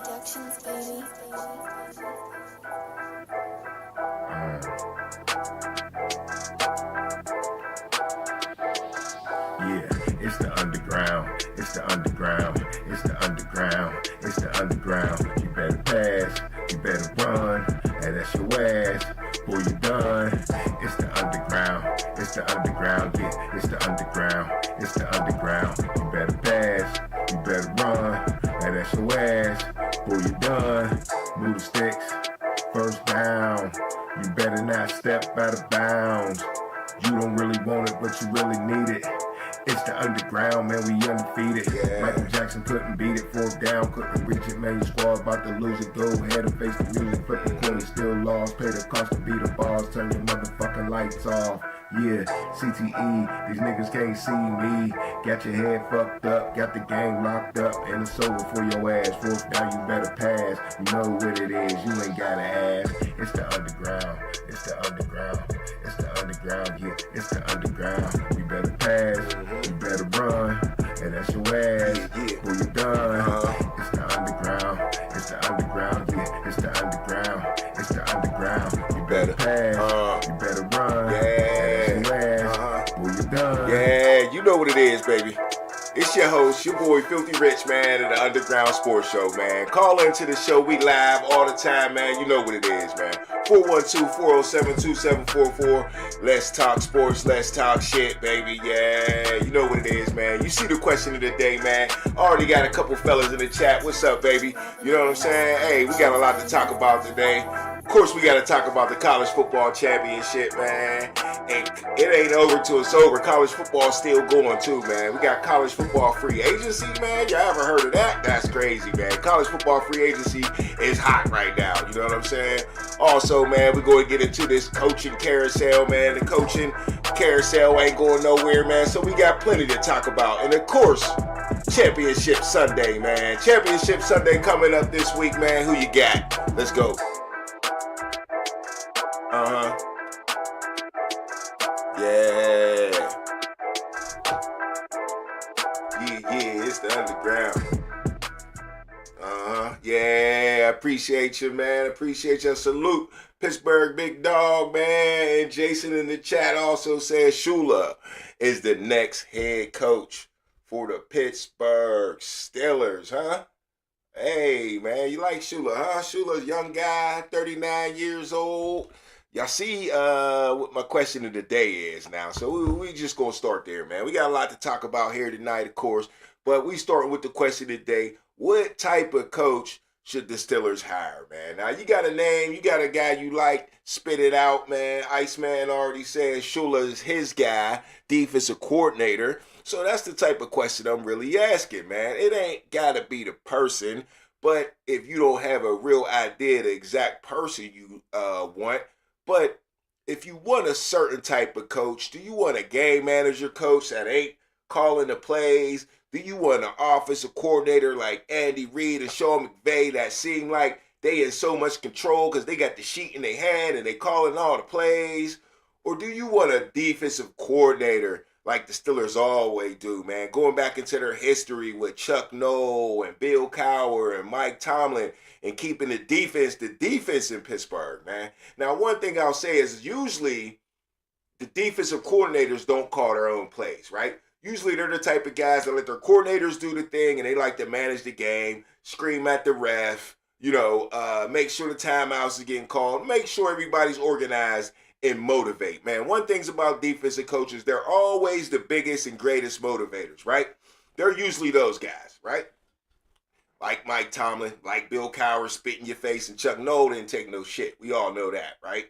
Productions, baby. Yeah, it's the underground, it's the underground, it's the underground, it's the underground. You better pass, you better run, and that's your ass. Boy, you done. It's the underground, it's the underground, yeah, it's the underground, it's the underground. You better pass, you better run, and that's your ass. Boy, you done. Move the sticks, first down. You better not step out of bounds. You don't really want it, but you really need it. It's the underground, man, we undefeated. Yeah. Michael Jackson couldn't beat it, fourth down, couldn't reach it, man, your squad about to lose it. Go ahead and face the music, flip the coin, you still lost. Pay the cost to beat the balls, turn your motherfucking lights off. Yeah, CTE, these niggas can't see me. Got your head fucked up, got the game locked up, and it's over for your ass. Fourth down, you better pass. You know what it is, you ain't gotta ask. It's the underground, it's the underground, it's the underground, yeah, it's the underground. You better pass, you better run, and that's your ass. When you done, it's the underground, it's the underground, yeah, it's the underground, it's the underground. You better pass, you better run, and that's your ass. When you done. Yeah, you know what it is, baby. It's your host, your boy Filthy Rich, man, of the Underground Sports Show, man. Call into the show. We live all the time, man. You know what it is, man. 412-407-2744. Let's talk sports. Let's talk shit, baby. Yeah, you know what it is, man. You see the question of the day, man. Already got a couple fellas in the chat. What's up, baby? You know what I'm saying? Hey, we got a lot to talk about today. Of course, we got to talk about the college football championship, man. And it ain't over till it's over. College football still going, too, man. We got college football free agency, man. Y'all ever heard of that? That's crazy, man. College football free agency is hot right now. You know what I'm saying? Also, man, we're going to get into this coaching carousel, man. The coaching carousel ain't going nowhere, man. So we got plenty to talk about. And, of course, Championship Sunday, man. Championship Sunday coming up this week, man. Who you got? Let's go. Yeah. Yeah, it's the underground. Yeah, I appreciate you, man. Appreciate your salute. Pittsburgh big dog, man. And Jason in the chat also says Shula is the next head coach for the Pittsburgh Steelers, huh? Hey, man, you like Shula, huh? Shula's a young guy, 39 years old. Y'all see what my question of the day is now. So we just going to start there, man. We got a lot to talk about here tonight, of course. But we starting with the question of the day. What type of coach should the Steelers hire, man? Now, you got a name. You got a guy you like. Spit it out, man. Iceman already said Shula is his guy, defensive coordinator. So that's the type of question I'm really asking, man. It ain't got to be the person. But if you don't have a real idea the exact person you want, but if you want a certain type of coach, do you want a game manager coach that ain't calling the plays? Do you want an offensive coordinator like Andy Reid and Sean McVay that seem like they in so much control because they got the sheet in their hand and they calling all the plays? Or do you want a defensive coordinator like the Steelers always do, man? Going back into their history with Chuck Noll and Bill Cowher and Mike Tomlin and keeping the defense in Pittsburgh, man. Now, one thing I'll say is usually the defensive coordinators don't call their own plays, right? Usually they're the type of guys that let their coordinators do the thing and they like to manage the game, scream at the ref, make sure the timeouts are getting called, make sure everybody's organized and motivate, man. One thing's about defensive coaches, they're always the biggest and greatest motivators, right? They're usually those guys, right? Like Mike Tomlin, like Bill Cowher spit in your face, and Chuck Noll didn't take no shit. We all know that, right?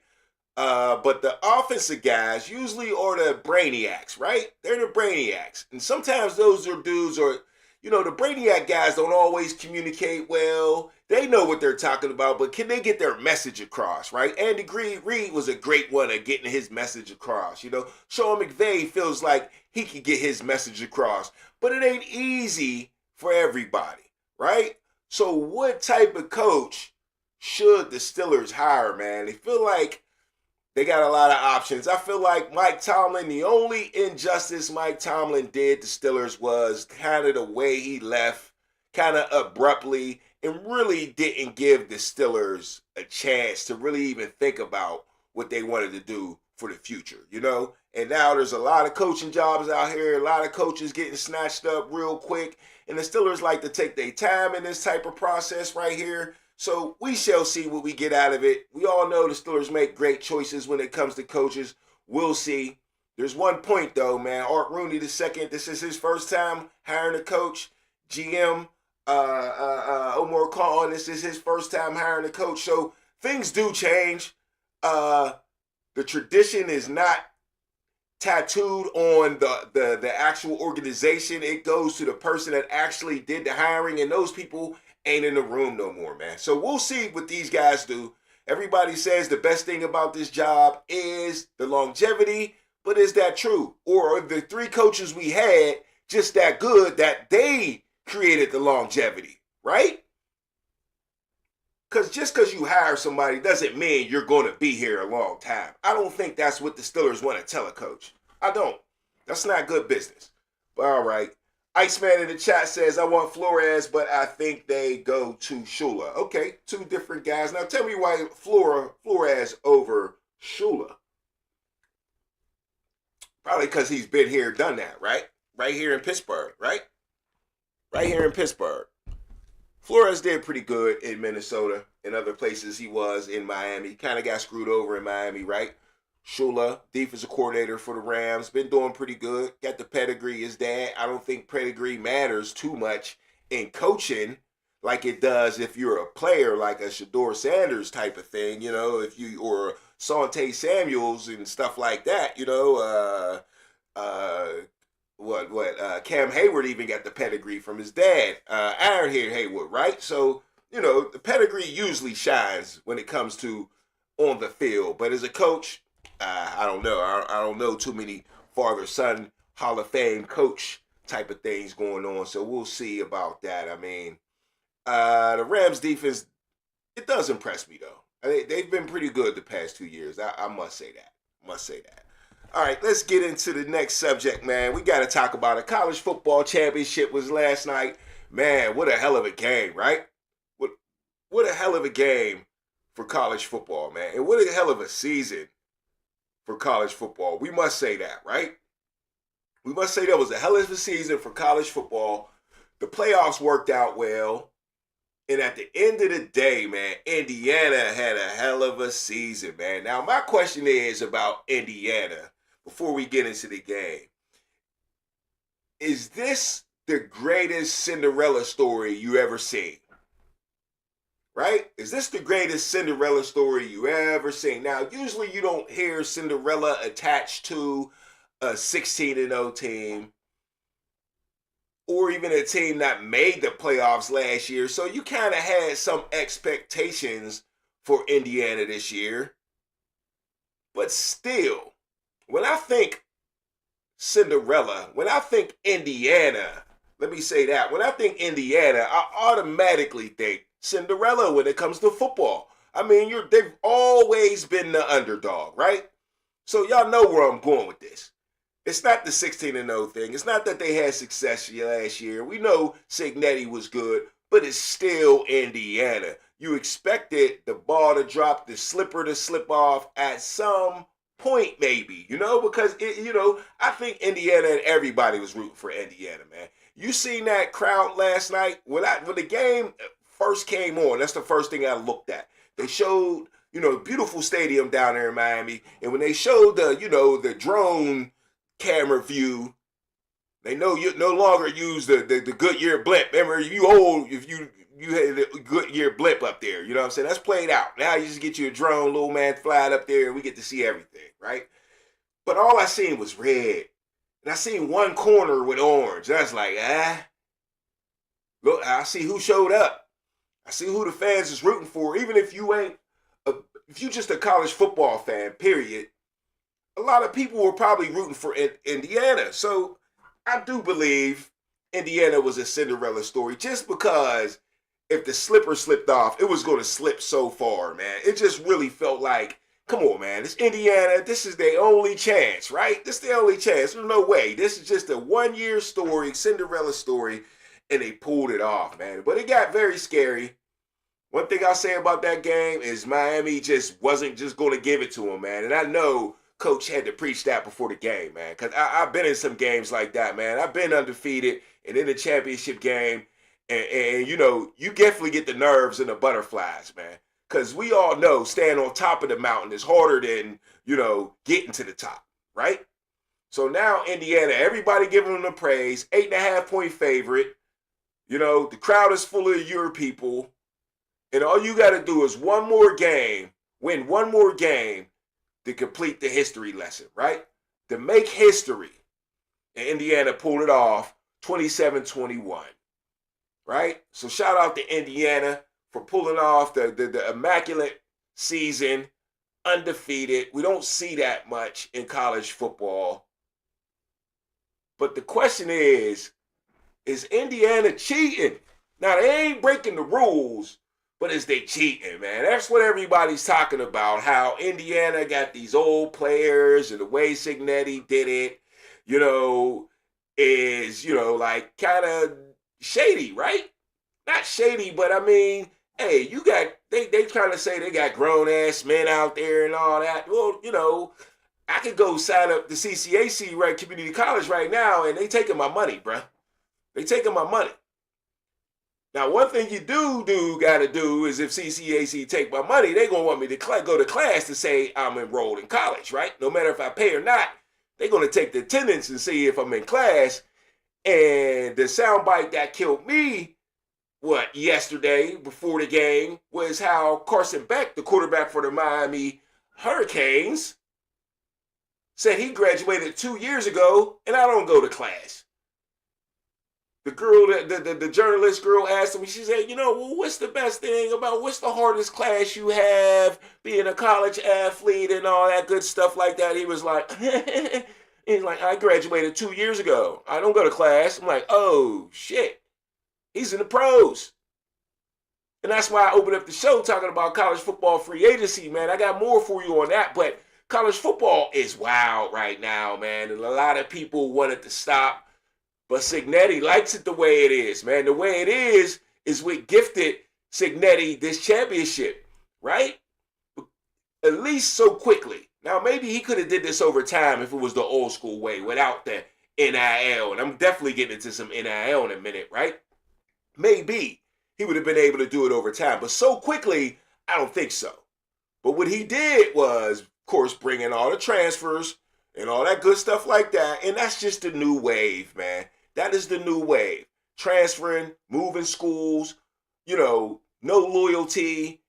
But the offensive guys usually are the brainiacs, right? They're the brainiacs. And sometimes those are dudes or, the brainiac guys don't always communicate well. They know what they're talking about, but can they get their message across, right? Andy Reid was a great one at getting his message across. Sean McVay feels like he could get his message across, but it ain't easy for everybody, right? So what type of coach should the Steelers hire, man? They feel like they got a lot of options. I feel like Mike Tomlin, the only injustice Mike Tomlin did to Steelers was kind of the way he left, kind of abruptly, and really didn't give the Steelers a chance to really even think about what they wanted to do for the future, you know? And now there's a lot of coaching jobs out here, a lot of coaches getting snatched up real quick, and the Steelers like to take their time in this type of process right here. So we shall see what we get out of it. We all know the Steelers make great choices when it comes to coaches. We'll see. There's one point, though, man. Art Rooney II, this is his first time hiring a coach. GM Omar Khan, this is his first time hiring a coach. So things do change. The tradition is not tattooed on the actual organization. It goes to the person that actually did the hiring, and those people ain't in the room no more, man. So we'll see what these guys do. Everybody says the best thing about this job is the longevity, but is that true? Or are the three coaches we had just that good that they created the longevity, right? Because just because you hire somebody doesn't mean you're going to be here a long time. I don't think that's what the Steelers want to tell a coach. I don't. That's not good business. But all right. Iceman in the chat says, I want Flores, but I think they go to Shula. Okay, two different guys. Now tell me why Flores over Shula. Probably because he's been here, done that, right? Right here in Pittsburgh, right? Right here in Pittsburgh. Flores did pretty good in Minnesota and other places he was in Miami. Kind of got screwed over in Miami, right? Shula, defensive coordinator for the Rams, been doing pretty good. Got the pedigree, his dad. I don't think pedigree matters too much in coaching like it does if you're a player like a Shador Sanders type of thing, you know, if you, or Sante Samuels and stuff like that, you know, Cam Hayward even got the pedigree from his dad, Ironhead Hayward, right? So, you know, the pedigree usually shines when it comes to on the field. But as a coach, I don't know. I don't know too many father-son Hall of Fame coach type of things going on. So we'll see about that. I mean, the Rams defense, it does impress me, though. They've been pretty good the past 2 years. I must say that. All right, let's get into the next subject, man. We got to talk about it. College football championship was last night. Man, what a hell of a game, right? What a hell of a game for college football, man. And what a hell of a season for college football. We must say that, right? We must say that was a hell of a season for college football. The playoffs worked out well. And at the end of the day, man, Indiana had a hell of a season, man. Now, my question is about Indiana before we get into the game. Is this the greatest Cinderella story you ever seen? Right? Is this the greatest Cinderella story you ever seen? Now, usually you don't hear Cinderella attached to a 16-0 team or even a team that made the playoffs last year. So you kind of had some expectations for Indiana this year. But still, when I think Cinderella, when I think Indiana, let me say that. When I think Indiana, I automatically think Cinderella when it comes to football. I mean, they've always been the underdog, right? So y'all know where I'm going with this. It's not the 16-0 thing. It's not that they had success last year. We know Signetti was good, but it's still Indiana. You expected the ball to drop, the slipper to slip off at some point, maybe, you know, because, I think Indiana and everybody was rooting for Indiana, man. You seen that crowd last night? When the game first came on, that's the first thing I looked at. They showed, beautiful stadium down there in Miami, and when they showed the drone camera view, they know you no longer use the Goodyear blimp. Remember, you old if you had a Goodyear blimp up there. You know what I'm saying? That's played out. Now you just get you a drone, little man, fly up there, and we get to see everything, right? But all I seen was red. And I seen one corner with orange. And I was like, look, I see who showed up. I see who the fans is rooting for. Even if you ain't, if you just a college football fan, period, a lot of people were probably rooting for Indiana. So I do believe Indiana was a Cinderella story just because if the slipper slipped off, it was going to slip so far, man. It just really felt like, come on, man. It's Indiana. This is their only chance, right? This is their only chance. There's no way. This is just a one-year story, Cinderella story. and they pulled it off, man. But it got very scary. One thing I'll say about that game is Miami just wasn't just going to give it to him, man. And I know Coach had to preach that before the game, man, because I've been in some games like that, man. I've been undefeated and in the championship game, and you know, you definitely get the nerves and the butterflies, man. Because we all know staying on top of the mountain is harder than, you know, getting to the top, right? So now Indiana, everybody giving them the praise, 8.5-point favorite. You know, the crowd is full of your people. And all you got to do is one more game, win one more game to complete the history lesson, right? To make history. And Indiana pulled it off 27-21, right? So shout out to Indiana for pulling off the immaculate season, undefeated. We don't see that much in college football. But the question is Indiana cheating? Now, they ain't breaking the rules, but is they cheating, man? That's what everybody's talking about, how Indiana got these old players and the way Cignetti did it, you know, is, you know, like kind of shady, right? Not shady, but I mean, hey, you got, they trying to say they got grown-ass men out there and all that. Well, you know, I could go sign up the CCAC, right, community college right now, and they taking my money, bruh. They taking my money. Now, one thing you do got to do is if CCAC take my money, they going to want me to go to class to say I'm enrolled in college, right? No matter if I pay or not, they going to take the attendance and see if I'm in class. And the soundbite that killed me, yesterday before the game, was how Carson Beck, the quarterback for the Miami Hurricanes, said he graduated 2 years ago and I don't go to class. The girl, the journalist girl asked him, she said, you know, well, what's the best thing about, what's the hardest class you have, being a college athlete and all that good stuff like that? He was like, he's like, I graduated 2 years ago. I don't go to class. I'm like, oh, shit. He's in the pros. And that's why I opened up the show talking about college football free agency, man. I got more for you on that, but college football is wild right now, man. And a lot of people want it to stop. But Cignetti likes it the way it is, man. The way it is what gifted Cignetti this championship, right? At least so quickly. Now, maybe he could have did this over time if it was the old school way without the NIL. And I'm definitely getting into some NIL in a minute, right? Maybe he would have been able to do it over time. But so quickly, I don't think so. But what he did was, of course, bring in all the transfers and all that good stuff like that. And that's just the new wave, man. That is the new wave. Transferring, moving schools, you know, no loyalty.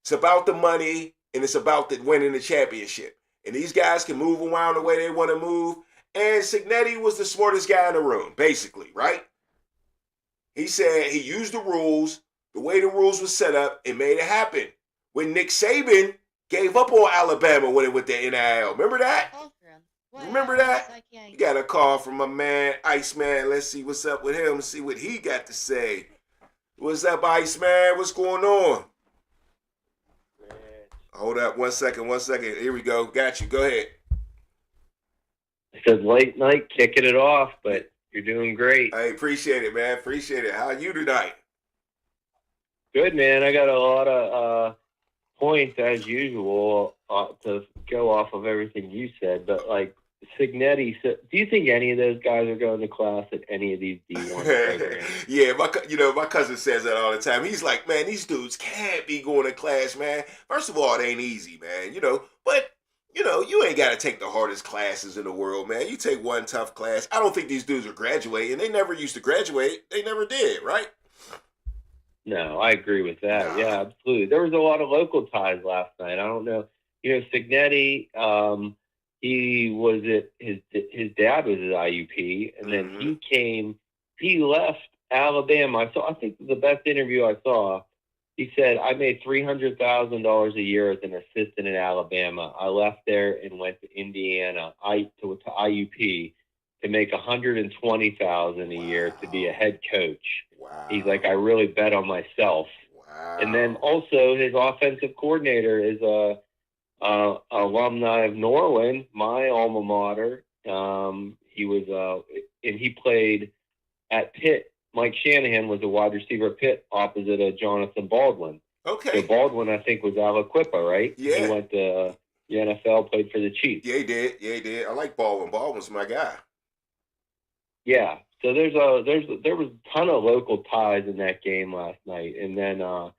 It's about the money, and it's about winning the championship. And these guys can move around the way they want to move. And Cignetti was the smartest guy in the room, basically, right? He said he used the rules, the way the rules were set up, and made it happen. When Nick Saban gave up on Alabama when it went to NIL. Remember that? Remember that? You got a call from my man, Iceman. Let's see what's up with him, see what he got to say. What's up, Iceman? What's going on? Man. Hold up, 1 second. Here we go. Got you. Go ahead. I said late night, kicking it off, but you're doing great. I appreciate it, man. Appreciate it. How are you tonight? Good, man. I got a lot of points, as usual, to go off of everything you said, but like, Cignetti, do you think any of those guys are going to class at any of these D1 programs? Yeah, my cousin says that all the time. He's like, man, these dudes can't be going to class, man. First of all, it ain't easy, man, but, you ain't got to take the hardest classes in the world, man. You take one tough class. I don't think these dudes are graduating. They never used to graduate. They never did, right? No, I agree with that. Nah. Yeah, absolutely. There was a lot of local ties last night. I don't know. Cignetti, he was his dad was at IUP, and then he left Alabama. I think the best interview I saw, he said, I made $300,000 a year as an assistant in Alabama. I left there and went to Indiana, to IUP, to make $120,000 a year to be a head coach. Wow. He's like, I really bet on myself. Wow. And then also his offensive coordinator is a alumni of Norland, my alma mater. He was and he played at Pitt Mike Shanahan was a wide receiver at Pitt opposite of Jonathan Baldwin. So Okay. Baldwin, I think, was Aliquippa, right? He Yeah. went to the NFL, played for the Chiefs. Yeah, he did. Yeah, he did. I like Baldwin. Baldwin's my guy. Yeah. So there was a ton of local ties in that game last night, and then I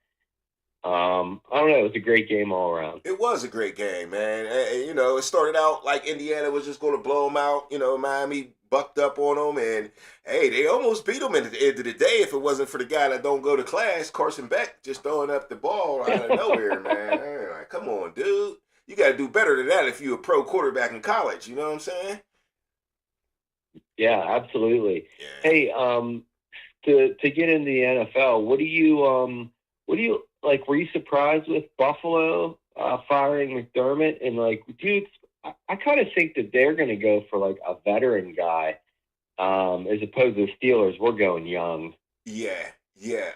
don't know, it was a great game all around. It was a great game, man. You know, it started out like Indiana was just going to blow them out. You know, Miami bucked up on them, and hey, they almost beat them at the end of the day if it wasn't for the guy that don't go to class, Carson Beck, just throwing up the ball out of nowhere, man. Like, come on, dude. You got to do better than that if you're a pro quarterback in college. You know what I'm saying? Yeah, absolutely. Yeah. Hey, to get into the NFL, what do you like? Were you surprised with Buffalo firing McDermott? And like, dude, I kind of think that they're going to go for like a veteran guy, as opposed to the Steelers. We're going young. Yeah, yeah.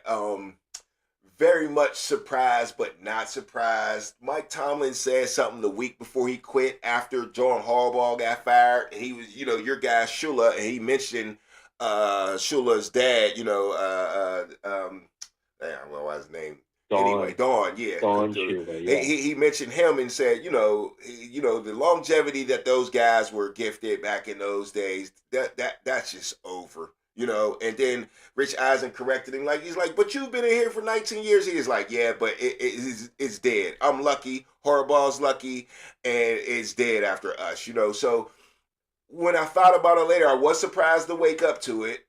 Very much surprised, but not surprised. Mike Tomlin said something the week before he quit after John Harbaugh got fired. And he was, you know, your guy Shula, and he mentioned Shula's dad, you know, damn, what was his name? Dawn. Anyway, Dawn, yeah. Dawn Shula, yeah. He mentioned him and said, you know, the longevity that those guys were gifted back in those days, that's just over. You know, and then Rich Eisen corrected him, like, he's like, but you've been in here for 19 years. He is like, yeah, but it's dead. I'm lucky. Harbaugh's lucky, and it's dead after us, you know. So when I thought about it later, I was surprised to wake up to it.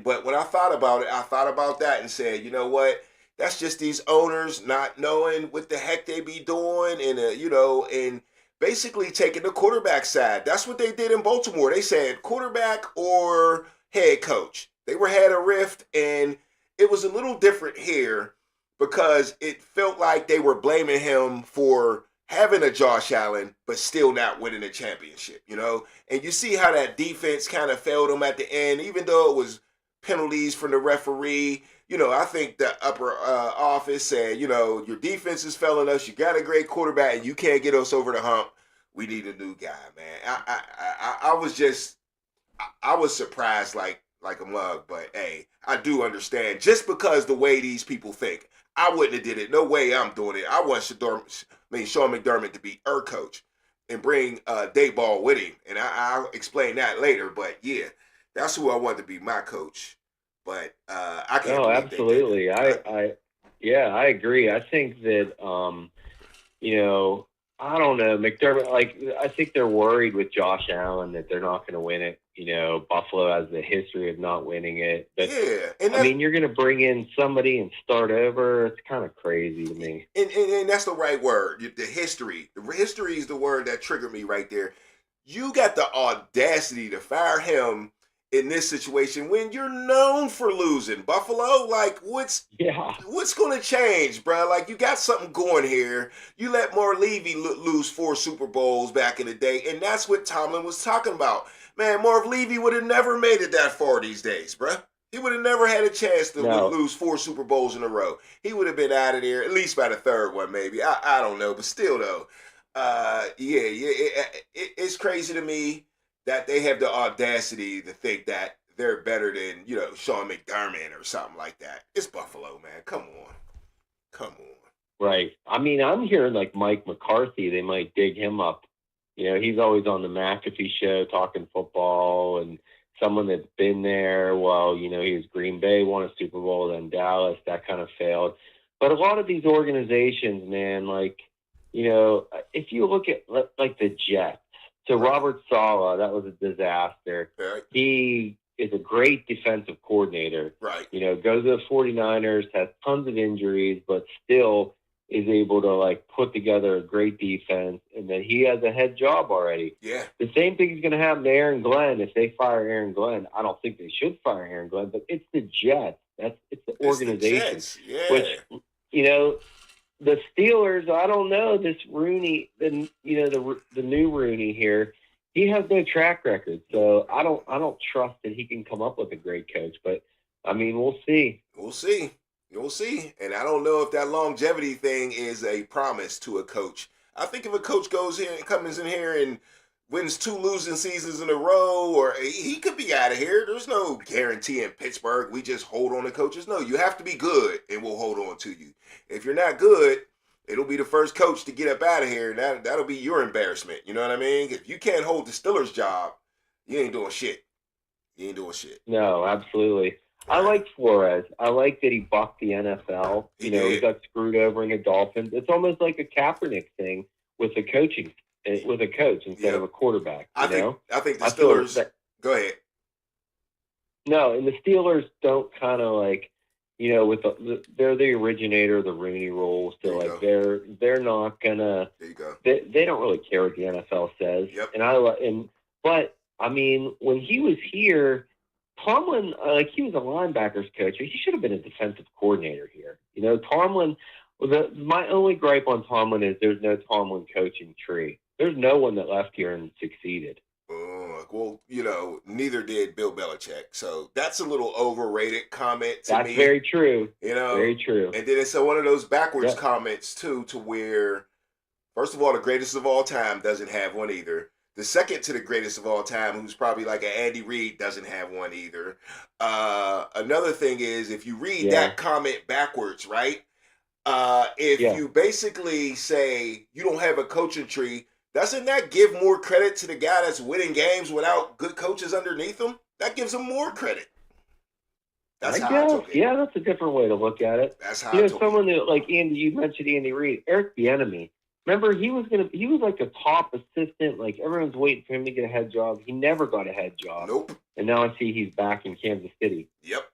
But when I thought about it, I thought about that and said, you know what? That's just these owners not knowing what the heck they be doing, and you know, and basically taking the quarterback side. That's what they did in Baltimore. They said quarterback or head coach. They had a rift, and it was a little different here because it felt like they were blaming him for having a Josh Allen, but still not winning a championship, you know? And you see how that defense kind of failed them at the end, even though it was penalties from the referee. You know, I think the upper office said, you know, your defense is failing us. You got a great quarterback, and you can't get us over the hump. We need a new guy, man. I was surprised like a mug, but hey, I do understand. Just because the way these people think, I wouldn't have did it. No way I'm doing it. I want Sean McDermott to be our coach and bring Dayball with him, and I'll explain that later. But yeah, that's who I want to be my coach. But I can't. No, absolutely. I agree. I think that you know, I don't know, McDermott. Like, I think they're worried with Josh Allen that they're not going to win it. You know, Buffalo has the history of not winning it. But Yeah, I mean, you're going to bring in somebody and start over. It's kind of crazy to me. and that's the right word. The history. The history is the word that triggered me right there. You got the audacity to fire him in this situation when you're known for losing. Buffalo, like, what's going to change, bro? Like, you got something going here. You let Marv Levy lose 4 Super Bowls back in the day, and that's what Tomlin was talking about. Man, Marv Levy would have never made it that far these days, bro. He would have never had a chance to lose 4 Super Bowls in a row. He would have been out of there, at least by the third one, maybe. I don't know, but still, though. It's crazy to me that they have the audacity to think that they're better than, you know, Sean McDermott or something like that. It's Buffalo, man. Come on. Right. I mean, I'm hearing like Mike McCarthy, they might dig him up. You know, he's always on the McAfee show talking football, and someone that's been there. Well, you know, he was Green Bay, won a Super Bowl, then Dallas, that kind of failed. But a lot of these organizations, man, like, you know, if you look at like the Jets, so Robert Saleh, that was a disaster. Right. He is a great defensive coordinator. Right. You know, goes to the 49ers, has tons of injuries, but still is able to, like, put together a great defense, and then he has a head job already. Yeah. The same thing is going to happen to Aaron Glenn if they fire Aaron Glenn. I don't think they should fire Aaron Glenn, but it's the Jets. It's the organization. It's the Jets. Yeah. Which, you know, the Steelers, I don't know, this Rooney, the new Rooney here, he has no track record. So I don't trust that he can come up with a great coach. But I mean, we'll see. You'll see. And I don't know if that longevity thing is a promise to a coach. I think if a coach comes in here and wins 2 losing seasons in a row, or he could be out of here. There's no guarantee in Pittsburgh. We just hold on to coaches. No, you have to be good, and we'll hold on to you. If you're not good, it'll be the first coach to get up out of here, and that'll be your embarrassment. You know what I mean? If you can't hold the Steelers job, you ain't doing shit. You ain't doing shit. No, absolutely. Right. I like Flores. I like that he bucked the NFL. He He did. got screwed over in the Dolphins. It's almost like a Kaepernick thing with the coaching, with a coach instead of a quarterback. I know? think the I feel Steelers. that- Go ahead. No, and the Steelers don't kind of like, with they're the originator of the Rooney Rule, so There you like they're not gonna. There you go. They don't really care what the NFL says. Yep. But I mean, when he was here, Tomlin, he was a linebackers coach. He should have been a defensive coordinator here. Tomlin. My only gripe on Tomlin is there's no Tomlin coaching tree. There's no one that left here and succeeded. Well, neither did Bill Belichick. So that's a little overrated comment to me. That's very true. Very true. And then it's one of those backwards comments too, to where, first of all, the greatest of all time doesn't have one either. The second to the greatest of all time, who's probably like an Andy Reid, doesn't have one either. Another thing is, if you read that comment backwards, right? If you basically say you don't have a coaching tree, doesn't that give more credit to the guy that's winning games without good coaches underneath him? That gives him more credit. That's how I took it. Yeah, that's a different way to look at it. That's how I took someone that, like Andy, you mentioned Andy Reid, Eric Bieniemy. Remember, he was like a top assistant. Like everyone's waiting for him to get a head job. He never got a head job. Nope. And now I see he's back in Kansas City. Yep.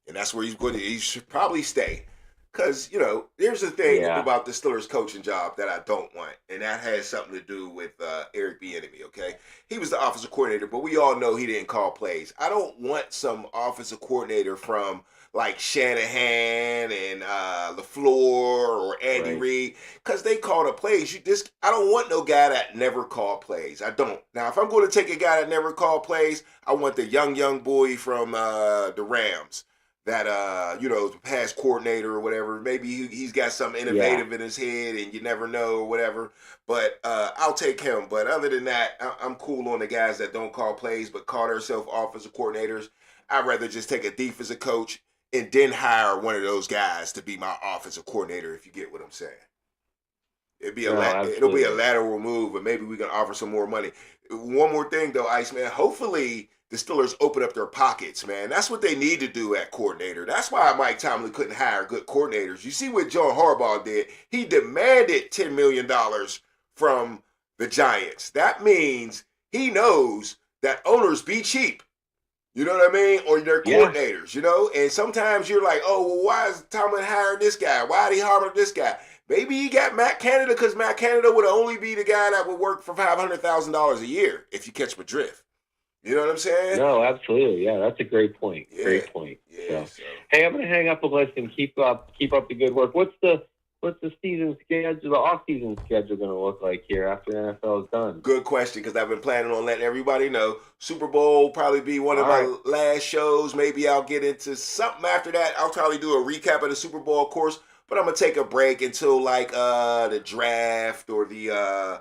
And that's where he's going to. He should probably stay. Because, there's a thing about the Steelers coaching job that I don't want, and that has something to do with Eric Bieniemy, okay? He was the offensive coordinator, but we all know he didn't call plays. I don't want some offensive coordinator from, like, Shanahan and LaFleur or Andy Reid, because they call the plays. I don't want no guy that never called plays. I don't. Now, if I'm going to take a guy that never called plays, I want the young boy from the Rams. That past coordinator or whatever. Maybe he's got something innovative in his head, and you never know or whatever. But I'll take him. But other than that, I'm cool on the guys that don't call plays but call themselves offensive coordinators. I'd rather just take a defensive coach and then hire one of those guys to be my offensive coordinator. If you get what I'm saying, it'll be a lateral move, but maybe we can offer some more money. One more thing though, Iceman. Hopefully the Steelers open up their pockets, man. That's what they need to do at coordinator. That's why Mike Tomlin couldn't hire good coordinators. You see what John Harbaugh did? He demanded $10 million from the Giants. That means he knows that owners be cheap. You know what I mean? Or their coordinators, And sometimes you're like, oh, well, why is Tomlin hiring this guy? Why did he hire this guy? Maybe he got Matt Canada because Matt Canada would only be the guy that would work for $500,000 a year, if you catch my drift. You know what I'm saying? No, absolutely. Yeah, that's a great point. Yeah. Great point. Yeah. So. Hey, I'm gonna hang up the list and keep up the good work. What's the season schedule, the off-season schedule going to look like here after NFL is done? Good question, because I've been planning on letting everybody know. Super Bowl will probably be one of my last shows. Maybe I'll get into something after that. I'll probably do a recap of the Super Bowl, of course, but I'm gonna take a break until like the draft or the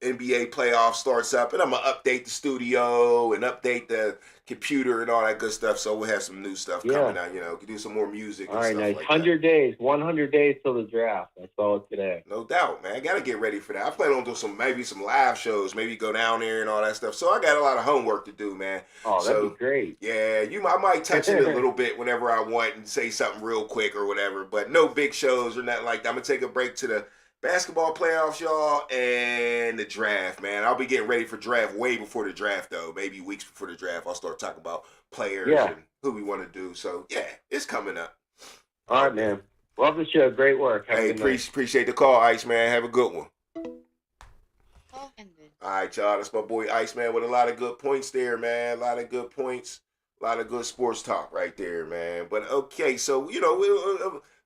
NBA playoff starts up, and I'm gonna update the studio and update the computer and all that good stuff. So we'll have some new stuff coming out. Do some more music. All and right, stuff nice. Like 100 days, 100 days till the draft. I saw it today. No doubt, man. I gotta get ready for that. I plan on doing maybe some live shows, maybe go down there and all that stuff. So I got a lot of homework to do, man. Oh, that'd be great. Yeah, I might touch it a little bit whenever I want and say something real quick or whatever, but no big shows or nothing like that. I'm gonna take a break to the basketball playoffs, y'all, and the draft, man. I'll be getting ready for draft way before the draft, though. Maybe weeks before the draft, I'll start talking about players and who we want to do. So, yeah, it's coming up. All right, man. Love the show. Great work. Hey, appreciate the call, Ice, man. Have a good one. All right, y'all. That's my boy Ice, man, with a lot of good points there, man. A lot of good points. A lot of good sports talk right there, man. But, okay, so,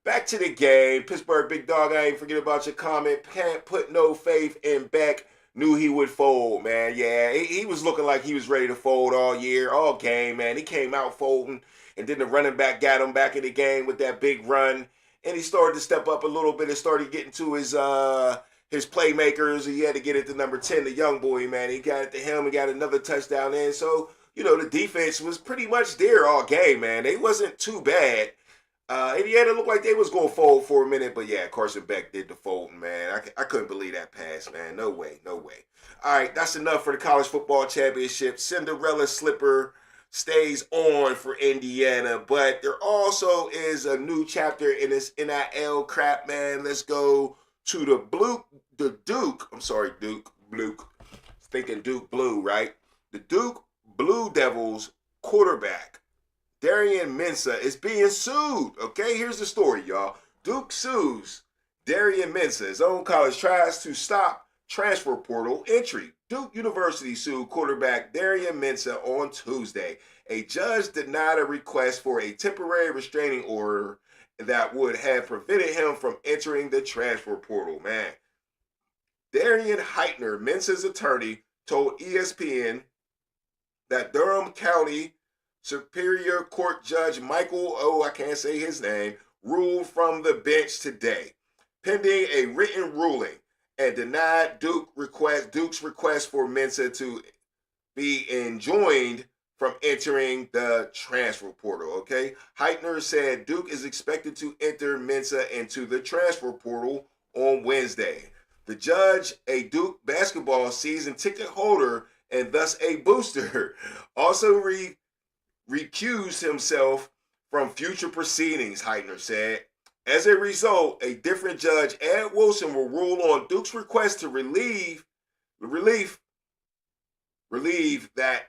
back to the game. Pittsburgh Big Dog, I ain't forget about your comment. Can't put no faith in Beck. Knew he would fold, man. Yeah, he was looking like he was ready to fold all year, all game, man. He came out folding, and then the running back got him back in the game with that big run. And he started to step up a little bit and started getting to his his playmakers. He had to get it to number 10, the young boy, man. He got it to him. He got another touchdown in. So, the defense was pretty much there all game, man. They wasn't too bad. Indiana looked like they was going to fold for a minute, but yeah, Carson Beck did the folding, man. I couldn't believe that pass, man. No way, no way. All right, that's enough for the college football championship. Cinderella slipper stays on for Indiana, but there also is a new chapter in this NIL crap, man. Let's go to the Duke. I'm sorry, Duke. Thinking Duke Blue, right? The Duke Blue Devils quarterback, Darian Mensah, is being sued. Okay, here's the story, y'all. Duke sues Darian Mensah. His own college tries to stop transfer portal entry. Duke University sued quarterback Darian Mensah on Tuesday. A judge denied a request for a temporary restraining order that would have prevented him from entering the transfer portal. Man, Darian Heitner, Mensah's attorney, told ESPN that Durham County Superior Court Judge Michael, I can't say his name, ruled from the bench today, pending a written ruling, and denied Duke's request for Mensah to be enjoined from entering the transfer portal, okay? Heitner said Duke is expected to enter Mensah into the transfer portal on Wednesday. The judge, a Duke basketball season ticket holder and thus a booster, also recused himself from future proceedings, Heitner said. As a result, a different judge, Ed Wilson, will rule on Duke's request to relieve that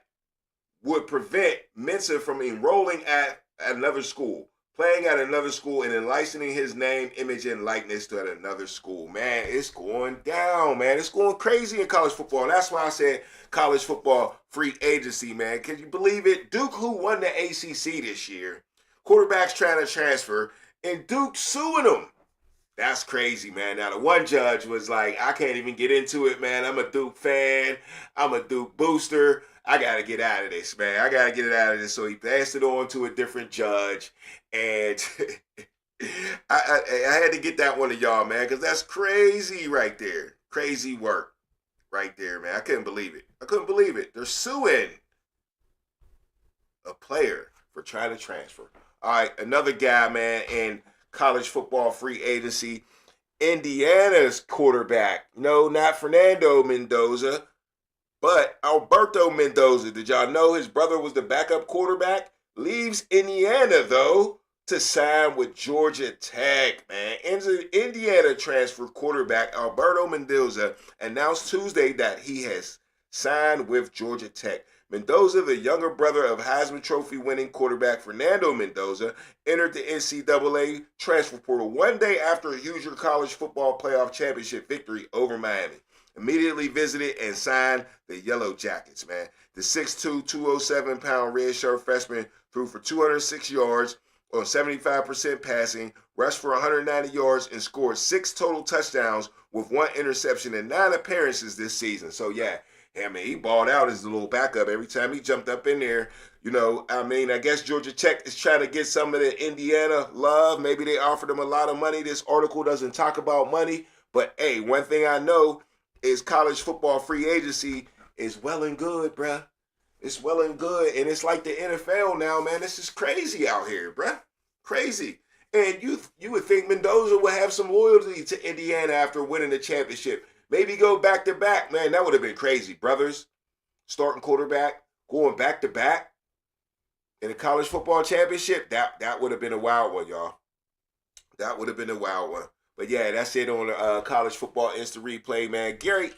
would prevent Mensah from enrolling at another school, playing at another school, and then licensing his name, image, and likeness to another school. Man, it's going down, man. It's going crazy in college football. That's why I said college football free agency, man. Can you believe it? Duke, who won the ACC this year, quarterbacks trying to transfer, and Duke suing them. That's crazy, man. Now, the one judge was like, I can't even get into it, man. I'm a Duke fan. I'm a Duke booster. I got to get out of this, man. I got to get it out of this. So he passed it on to a different judge. And I had to get that one to y'all, man, because that's crazy right there. Crazy work right there, man. I couldn't believe it. They're suing a player for trying to transfer. All right, another guy, man, in college football free agency, Indiana's quarterback. No, not Fernando Mendoza, but Alberto Mendoza. Did y'all know his brother was the backup quarterback? Leaves Indiana, though, to sign with Georgia Tech, man. Indiana transfer quarterback Alberto Mendoza announced Tuesday that he has signed with Georgia Tech. Mendoza, the younger brother of Heisman Trophy winning quarterback Fernando Mendoza, entered the NCAA transfer portal one day after a Hoosier College Football Playoff Championship victory over Miami. Immediately visited and signed the Yellow Jackets, man. The 6'2", 207-pound redshirt freshman threw for 206 yards on 75% passing, rushed for 190 yards, and scored 6 total touchdowns with 1 interception in 9 appearances this season. So, yeah, I mean, he balled out as a little backup every time he jumped up in there. I guess Georgia Tech is trying to get some of the Indiana love. Maybe they offered him a lot of money. This article doesn't talk about money. But, hey, one thing I know is college football free agency is well and good, bruh. It's well and good. And it's like the NFL now, man. This is crazy out here, bruh. Crazy. And you would think Mendoza would have some loyalty to Indiana after winning the championship. Maybe go back to back, man. That would have been crazy. Brothers, starting quarterback, going back to back in a college football championship. That would have been a wild one, y'all. That would have been a wild one. But yeah, that's it on the college football instant replay, man. Great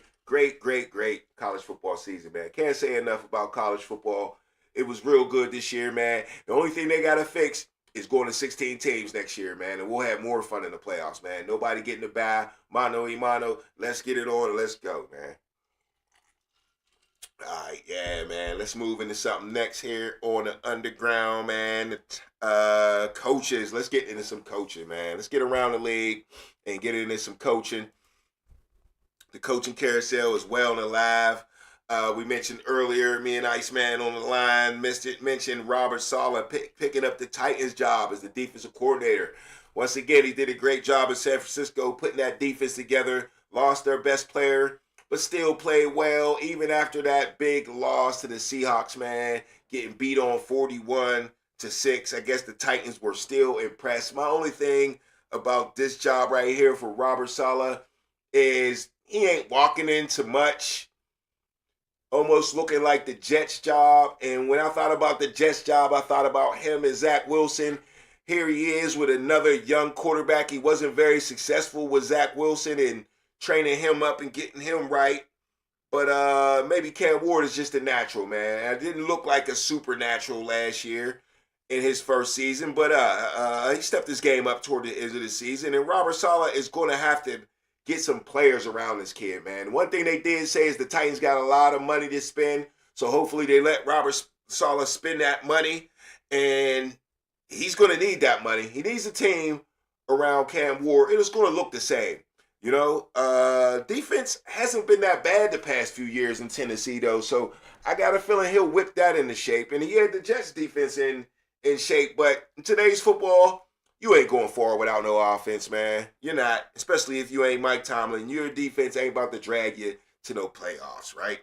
college football season, man. Can't say enough about college football. It was real good this year, man. The only thing they got to fix is going to 16 teams next year, man. And we'll have more fun in the playoffs, man. Nobody getting the bye. Mano y mano. Let's get it on and let's go, man. All right, yeah, man. Let's move into something next here on the underground, man. Coaches. Let's get into some coaching, man. Let's get around the league and get into some coaching. The coaching carousel is well and alive. We mentioned earlier, me and Iceman on the line mentioned Robert Saleh picking up the Titans job as the defensive coordinator. Once again, he did a great job in San Francisco putting that defense together. lost their best player, but still played well even after that big loss to the Seahawks, man, getting beat on 41-6. I guess the Titans were still impressed. My only thing about this job right here for Robert Saleh is he ain't walking into much, almost looking like the Jets job. And when I thought about the Jets job, I thought about him and Zach Wilson. Here he is with another young quarterback. He wasn't very successful with Zach Wilson and training him up and getting him right. But maybe Cam Ward is just a natural, man. I didn't look like a supernatural last year in his first season, but he stepped his game up toward the end of the season. And Robert Saleh is going to have to get some players around this kid, man. One thing they did say is the Titans got a lot of money to spend, so hopefully they let Robert Saleh spend that money, and he's going to need that money. He needs a team around Cam Ward. It is going to look the same. You know, defense hasn't been that bad the past few years in Tennessee, though, so I got a feeling he'll whip that into shape. And he had the Jets defense in shape, but in today's football, you ain't going forward without no offense, man. You're not, especially if you ain't Mike Tomlin. Your defense ain't about to drag you to no playoffs, right?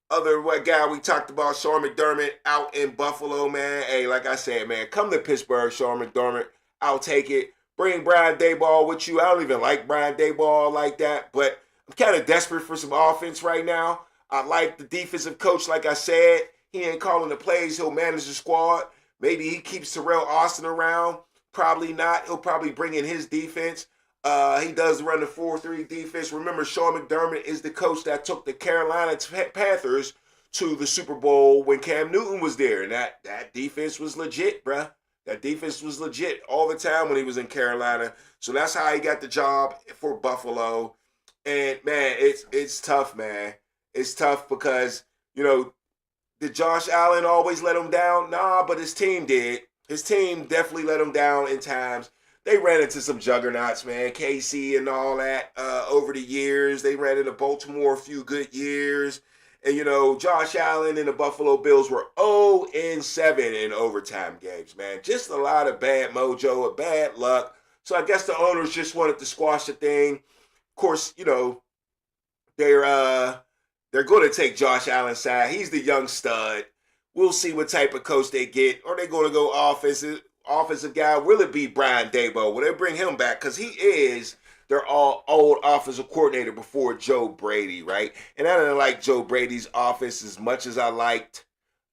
Other guy we talked about, Sean McDermott, out in Buffalo, man. Hey, like I said, man, come to Pittsburgh, Sean McDermott. I'll take it. Bring Brian Daboll with you. I don't even like Brian Daboll like that, but I'm kind of desperate for some offense right now. I like the defensive coach, like I said. He ain't calling the plays. He'll manage the squad. Maybe he keeps Terrell Austin around. Probably not. He'll probably bring in his defense. He does run the 4-3 defense. Remember, Sean McDermott is the coach that took the Carolina Panthers to the Super Bowl when Cam Newton was there. And that defense was legit, bruh. That defense was legit all the time when he was in Carolina. So that's how he got the job for Buffalo. And, man, it's tough, man. It's tough because, you know, did Josh Allen always let him down? Nah, but his team did. His team definitely let him down in times. They ran into some juggernauts, man. KC and all that over the years. They ran into Baltimore a few good years. And, you know, Josh Allen and the Buffalo Bills were 0-7 in overtime games, man. Just a lot of bad mojo, bad luck. So I guess the owners just wanted to squash the thing. Of course, you know, they're going to take Josh Allen's side. He's the young stud. We'll see what type of coach they get. Or they're going to go offensive guy. Will it be Brian Daboll? Will they bring him back? Because he is their old offensive coordinator before Joe Brady, right? And I didn't like Joe Brady's offense as much as I liked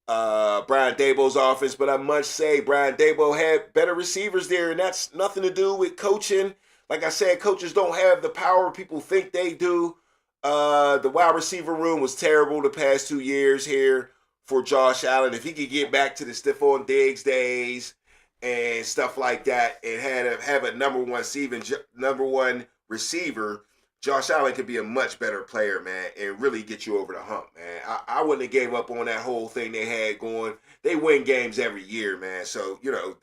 Brian Daboll's offense, but I must say Brian Daboll had better receivers there, and that's nothing to do with coaching. Like I said, coaches don't have the power people think they do. The wide receiver room was terrible the past 2 years here for Josh Allen. If he could get back to the Stephon Diggs days and stuff like that, and have a number one receiver, Josh Allen could be a much better player, man, and really get you over the hump, man. I wouldn't have gave up on that whole thing they had going. They win games every year, man. So, you know,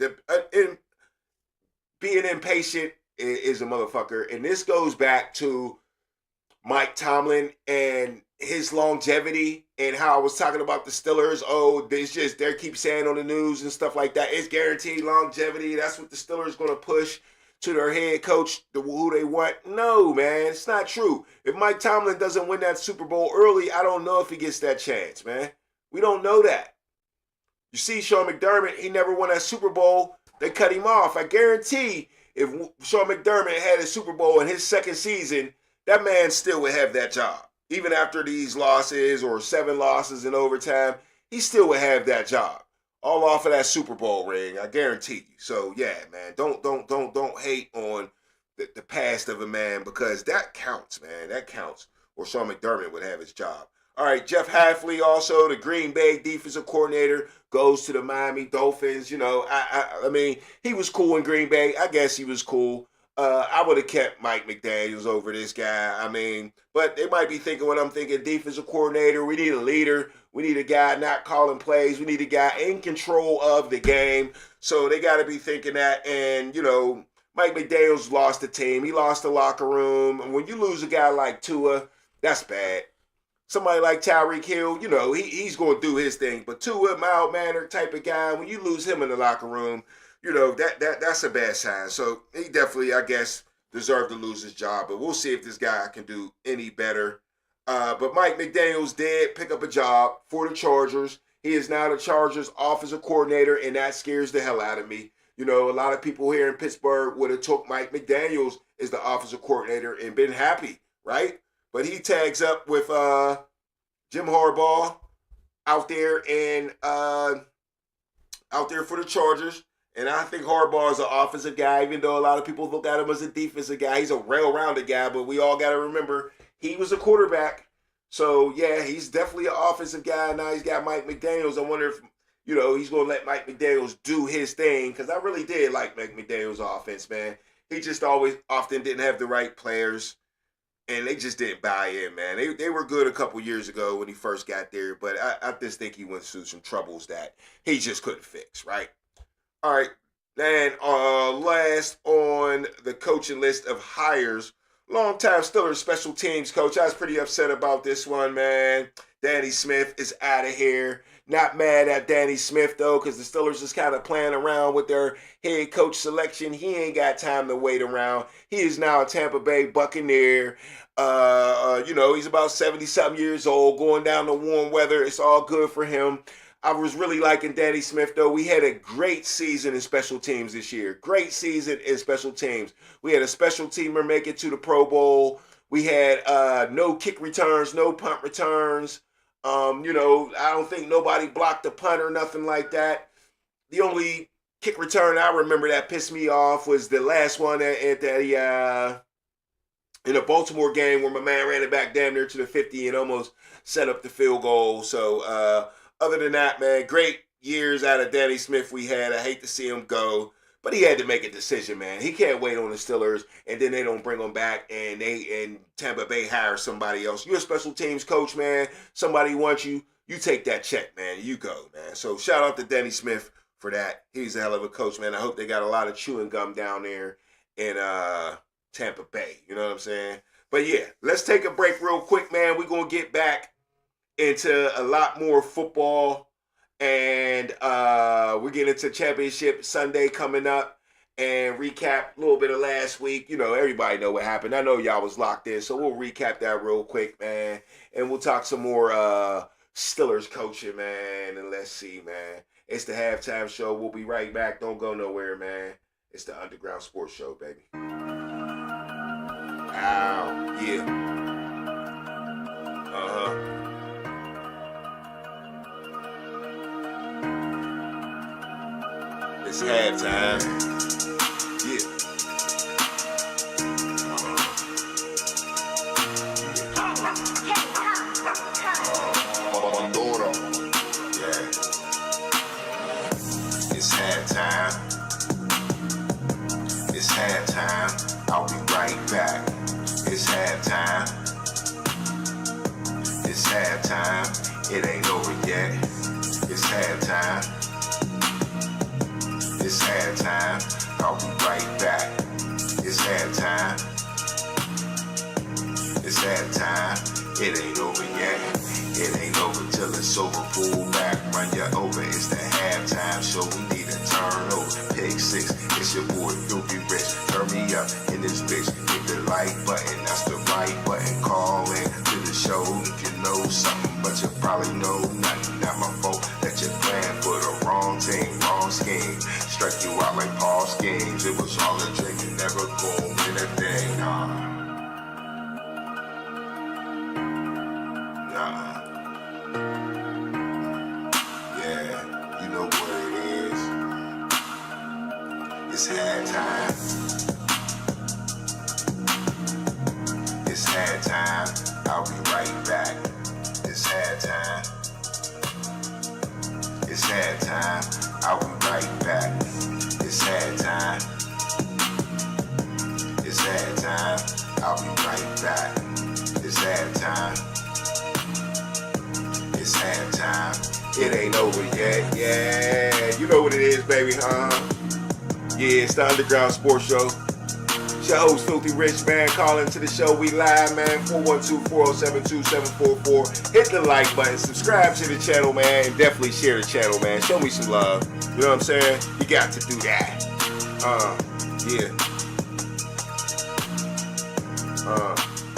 being impatient is a motherfucker. And this goes back to Mike Tomlin and his longevity and how I was talking about the Steelers. Oh, they keep saying on the news and stuff like that, it's guaranteed longevity. That's what the Steelers going to push to their head coach, who they want. No, man, it's not true. If Mike Tomlin doesn't win that Super Bowl early, I don't know if he gets that chance, man. We don't know that. You see, Sean McDermott, he never won that Super Bowl. They cut him off. I guarantee if Sean McDermott had a Super Bowl in his second season, that man still would have that job. Even after these losses or 7 losses in overtime, he still would have that job. All off of that Super Bowl ring, I guarantee you. So yeah, man, don't hate on the past of a man, because that counts, man. That counts. Or Sean McDermott would have his job. All right, Jeff Hafley, also the Green Bay defensive coordinator, goes to the Miami Dolphins. You know, I mean, he was cool in Green Bay. I guess he was cool. I would have kept Mike McDaniels over this guy. I mean, but they might be thinking what I'm thinking. Defensive coordinator, we need a leader. We need a guy not calling plays. We need a guy in control of the game. So they got to be thinking that. And, you know, Mike McDaniels lost the team. He lost the locker room. And when you lose a guy like Tua, that's bad. Somebody like Tyreek Hill, you know, he's going to do his thing. But Tua, mild-mannered type of guy, when you lose him in the locker room, you know, that's a bad sign. So he definitely, I guess, deserved to lose his job. But we'll see if this guy can do any better. But Mike McDaniels did pick up a job for the Chargers. He is now the Chargers offensive coordinator, and that scares the hell out of me. You know, a lot of people here in Pittsburgh would have took Mike McDaniels as the offensive coordinator and been happy, right? But he tags up with Jim Harbaugh out there for the Chargers. And I think Harbaugh is an offensive guy, even though a lot of people look at him as a defensive guy. He's a well-rounded guy, but we all got to remember he was a quarterback. So, yeah, he's definitely an offensive guy. Now he's got Mike McDaniels. I wonder if, you know, he's going to let Mike McDaniels do his thing, because I really did like Mike McDaniels' offense, man. He just often didn't have the right players, and they just didn't buy in, man. They were good a couple years ago when he first got there, but I just think he went through some troubles that he just couldn't fix, right? All right, then last on the coaching list of hires, longtime Steelers special teams coach. I was pretty upset about this one, man. Danny Smith is out of here. Not mad at Danny Smith, though, because the Steelers is kind of playing around with their head coach selection. He ain't got time to wait around. He is now a Tampa Bay Buccaneer. You know, he's about 70-something years old, going down to warm weather. It's all good for him. I was really liking Danny Smith, though. We had a great season in special teams this year. Great season in special teams. We had a special teamer make it to the Pro Bowl. We had no kick returns, no punt returns. You know, I don't think nobody blocked a punt or nothing like that. The only kick return I remember that pissed me off was the last one in the Baltimore game where my man ran it back damn near to the 50 and almost set up the field goal. So, other than that, man, great years out of Danny Smith we had. I hate to see him go, but he had to make a decision, man. He can't wait on the Steelers, and then they don't bring him back, and Tampa Bay hire somebody else. You're a special teams coach, man. Somebody wants you. You take that check, man. You go, man. So shout out to Danny Smith for that. He's a hell of a coach, man. I hope they got a lot of chewing gum down there in Tampa Bay. You know what I'm saying? But yeah, let's take a break real quick, man. We're going to get back into a lot more football, and we're getting into Championship Sunday coming up and recap a little bit of last week. You know, everybody know what happened. I know y'all was locked in, so we'll recap that real quick, man, and we'll talk some more Steelers coaching, man, and let's see, man. It's the halftime show. We'll be right back. Don't go nowhere, man. It's the Underground Sports Show, baby. Ow, yeah. It's halftime. Yeah. Yeah. It's halftime. It's halftime. I'll be right back. It's halftime. It's halftime. It ain't over yet. It's halftime. It's halftime. I'll be right back. It's halftime. It's halftime. It ain't over yet. It ain't over till it's over. Pull back, run you over. It's the halftime show. We need a turnover. Pick six. It's your boy Filthy Rich. Turn me up in this bitch. Hit the like button. That's the right button. Call in to the show if you know something, but you probably know nothing. Not my fault that you're playing for the wrong team, wrong scheme. Strike you out like Paul schemes. It was all a dream. You never gon' win a thing. Nah. Yeah, you know what it is. It's halftime. It's halftime. I'll be right back. It's halftime. It's halftime. I'll be right back. It's halftime. It's halftime. I'll be right back. It's halftime. It's halftime. It ain't over yet. Yeah, you know what it is, baby, huh? Yeah, it's the Underground Sports Show. It's your host, Filthy Rich, man. Call into the show. We live, man. 412-407-2744. Hit the like button. Subscribe to the channel, man. And definitely share the channel, man. Show me some love. You know what I'm saying? You got to do that. Yeah.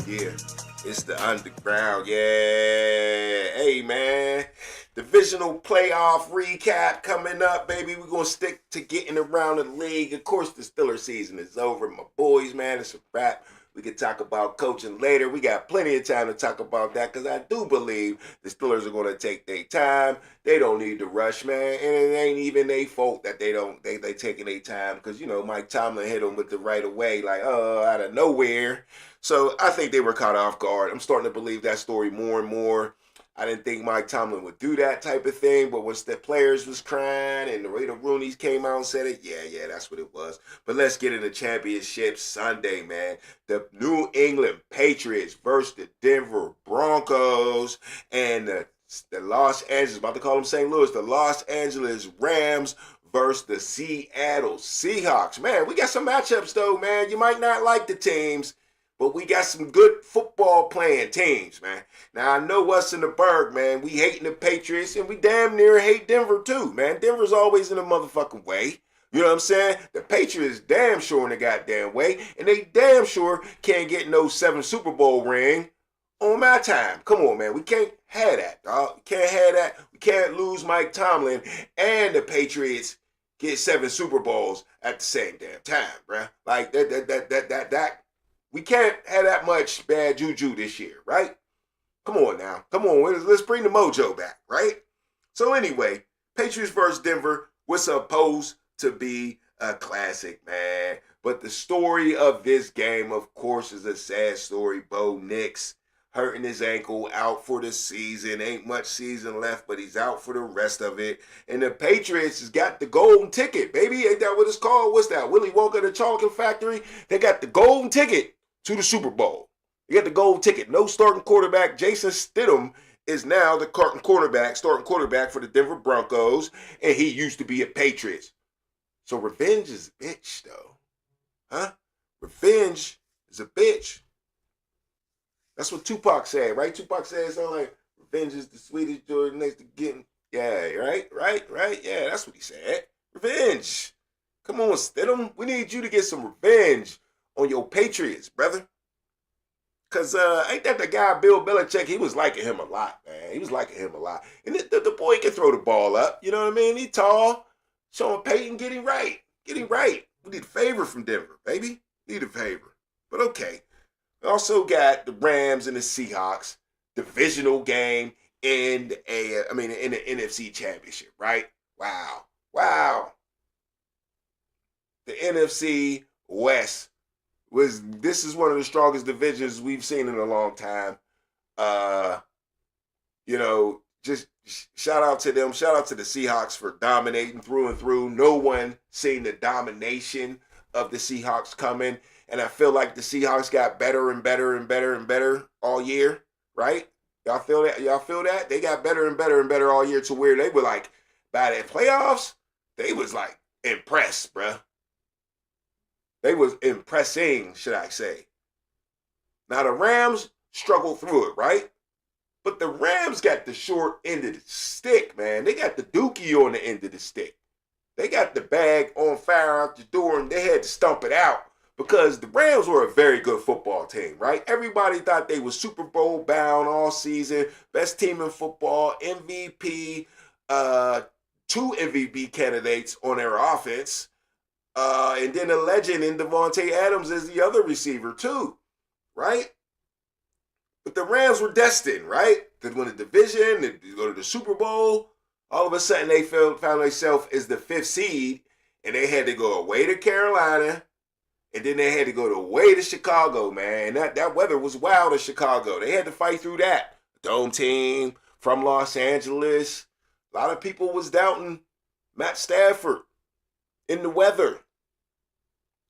Yeah, it's the underground. Yeah. Hey, man. Divisional playoff recap coming up, baby. We're going to stick to getting around the league. Of course, the Steelers season is over. My boys, man, it's a wrap. We can talk about coaching later. We got plenty of time to talk about that because I do believe the Steelers are going to take their time. They don't need to rush, man. And it ain't even their fault that they taking their time because, you know, Mike Tomlin hit them with the right away, like, out of nowhere. So I think they were caught off guard. I'm starting to believe that story more and more. I didn't think Mike Tomlin would do that type of thing, but once the players was crying and the way the Roonies came out and said it, yeah, that's what it was. But let's get into championship Sunday, man. The New England Patriots versus the Denver Broncos and the Los Angeles, about to call them St. Louis, the Los Angeles Rams versus the Seattle Seahawks. Man, we got some matchups though, man. You might not like the teams, but we got some good football playing teams, man. Now, I know us in the Berg, man, we hating the Patriots, and we damn near hate Denver, too, man. Denver's always in the motherfucking way. You know what I'm saying? The Patriots damn sure in the goddamn way, and they damn sure can't get no 7 Super Bowl ring on my time. Come on, man. We can't have that, dog. We can't have that. We can't lose Mike Tomlin and the Patriots get 7 Super Bowls at the same damn time, bruh. Like, that. We can't have that much bad juju this year, right? Come on now. Come on. Let's bring the mojo back, right? So anyway, Patriots versus Denver was supposed to be a classic, man. But the story of this game, of course, is a sad story. Bo Nix hurting his ankle, out for the season. Ain't much season left, but he's out for the rest of it. And the Patriots has got the golden ticket, baby. Ain't that what it's called? What's that? Willy Wonka the Chocolate Factory? They got the golden ticket to the Super Bowl. You got the gold ticket. No starting quarterback. Jason Stidham is now the starting quarterback for the Denver Broncos, and he used to be a Patriots. So revenge is a bitch, though. Huh? Revenge is a bitch. That's what Tupac said, right? Tupac said something like, revenge is the sweetest joy next to getting... Yeah, right? Yeah, that's what he said. Revenge. Come on, Stidham. We need you to get some revenge on your Patriots, brother. Because ain't that the guy, Bill Belichick? He was liking him a lot, man. He was liking him a lot. And the boy can throw the ball up. You know what I mean? He tall. Sean Payton, get him right. Get him right. We need a favor from Denver, baby. Need a favor. But okay. We also got the Rams and the Seahawks. Divisional game in the NFC Championship, right? Wow. The NFC West this is one of the strongest divisions we've seen in a long time. Just shout out to them. Shout out to the Seahawks for dominating through and through. No one seen the domination of the Seahawks coming. And I feel like the Seahawks got better and better and better and better all year, right? Y'all feel that? They got better and better and better all year to where they were like, by the playoffs, they was like impressed, bruh. They was impressing, should I say. Now, the Rams struggled through it, right? But the Rams got the short end of the stick, man. They got the dookie on the end of the stick. They got the bag on fire out the door, and they had to stump it out because the Rams were a very good football team, right? Everybody thought they was Super Bowl bound all season, best team in football, MVP, 2 MVP candidates on their offense. And then a legend in Devontae Adams is the other receiver too, right? But the Rams were destined, right? To win the division, to go to the Super Bowl. All of a sudden, they found themselves as the 5th seed, and they had to go away to Carolina, and then they had to go away to Chicago, man. That weather was wild in Chicago. They had to fight through that. Dome team from Los Angeles. A lot of people was doubting Matt Stafford in the weather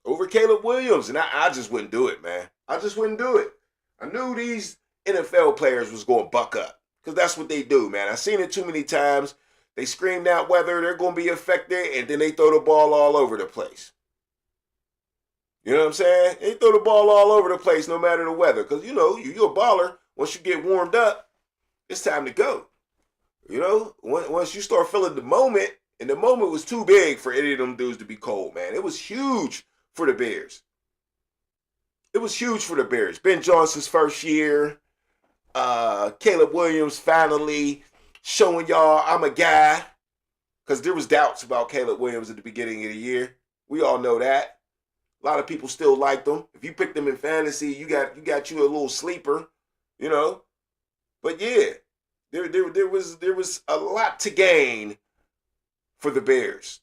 over Caleb Williams, and I just wouldn't do it, man. I just wouldn't do it. I knew these NFL players was going to buck up because that's what they do, man. I've seen it too many times. They scream out whether they're going to be affected, and then they throw the ball all over the place. You know what I'm saying? They throw the ball all over the place no matter the weather because, you're a baller. Once you get warmed up, it's time to go. Once you start feeling the moment, and the moment was too big for any of them dudes to be cold, man. It was huge for the Bears. it was huge for the Bears. Ben Johnson's first year. Caleb Williams finally showing y'all I'm a guy. Because there was doubts about Caleb Williams at the beginning of the year. We all know that. A lot of people still liked him. If you picked him in fantasy, you got you a little sleeper, you know. But yeah, there was a lot to gain for the Bears.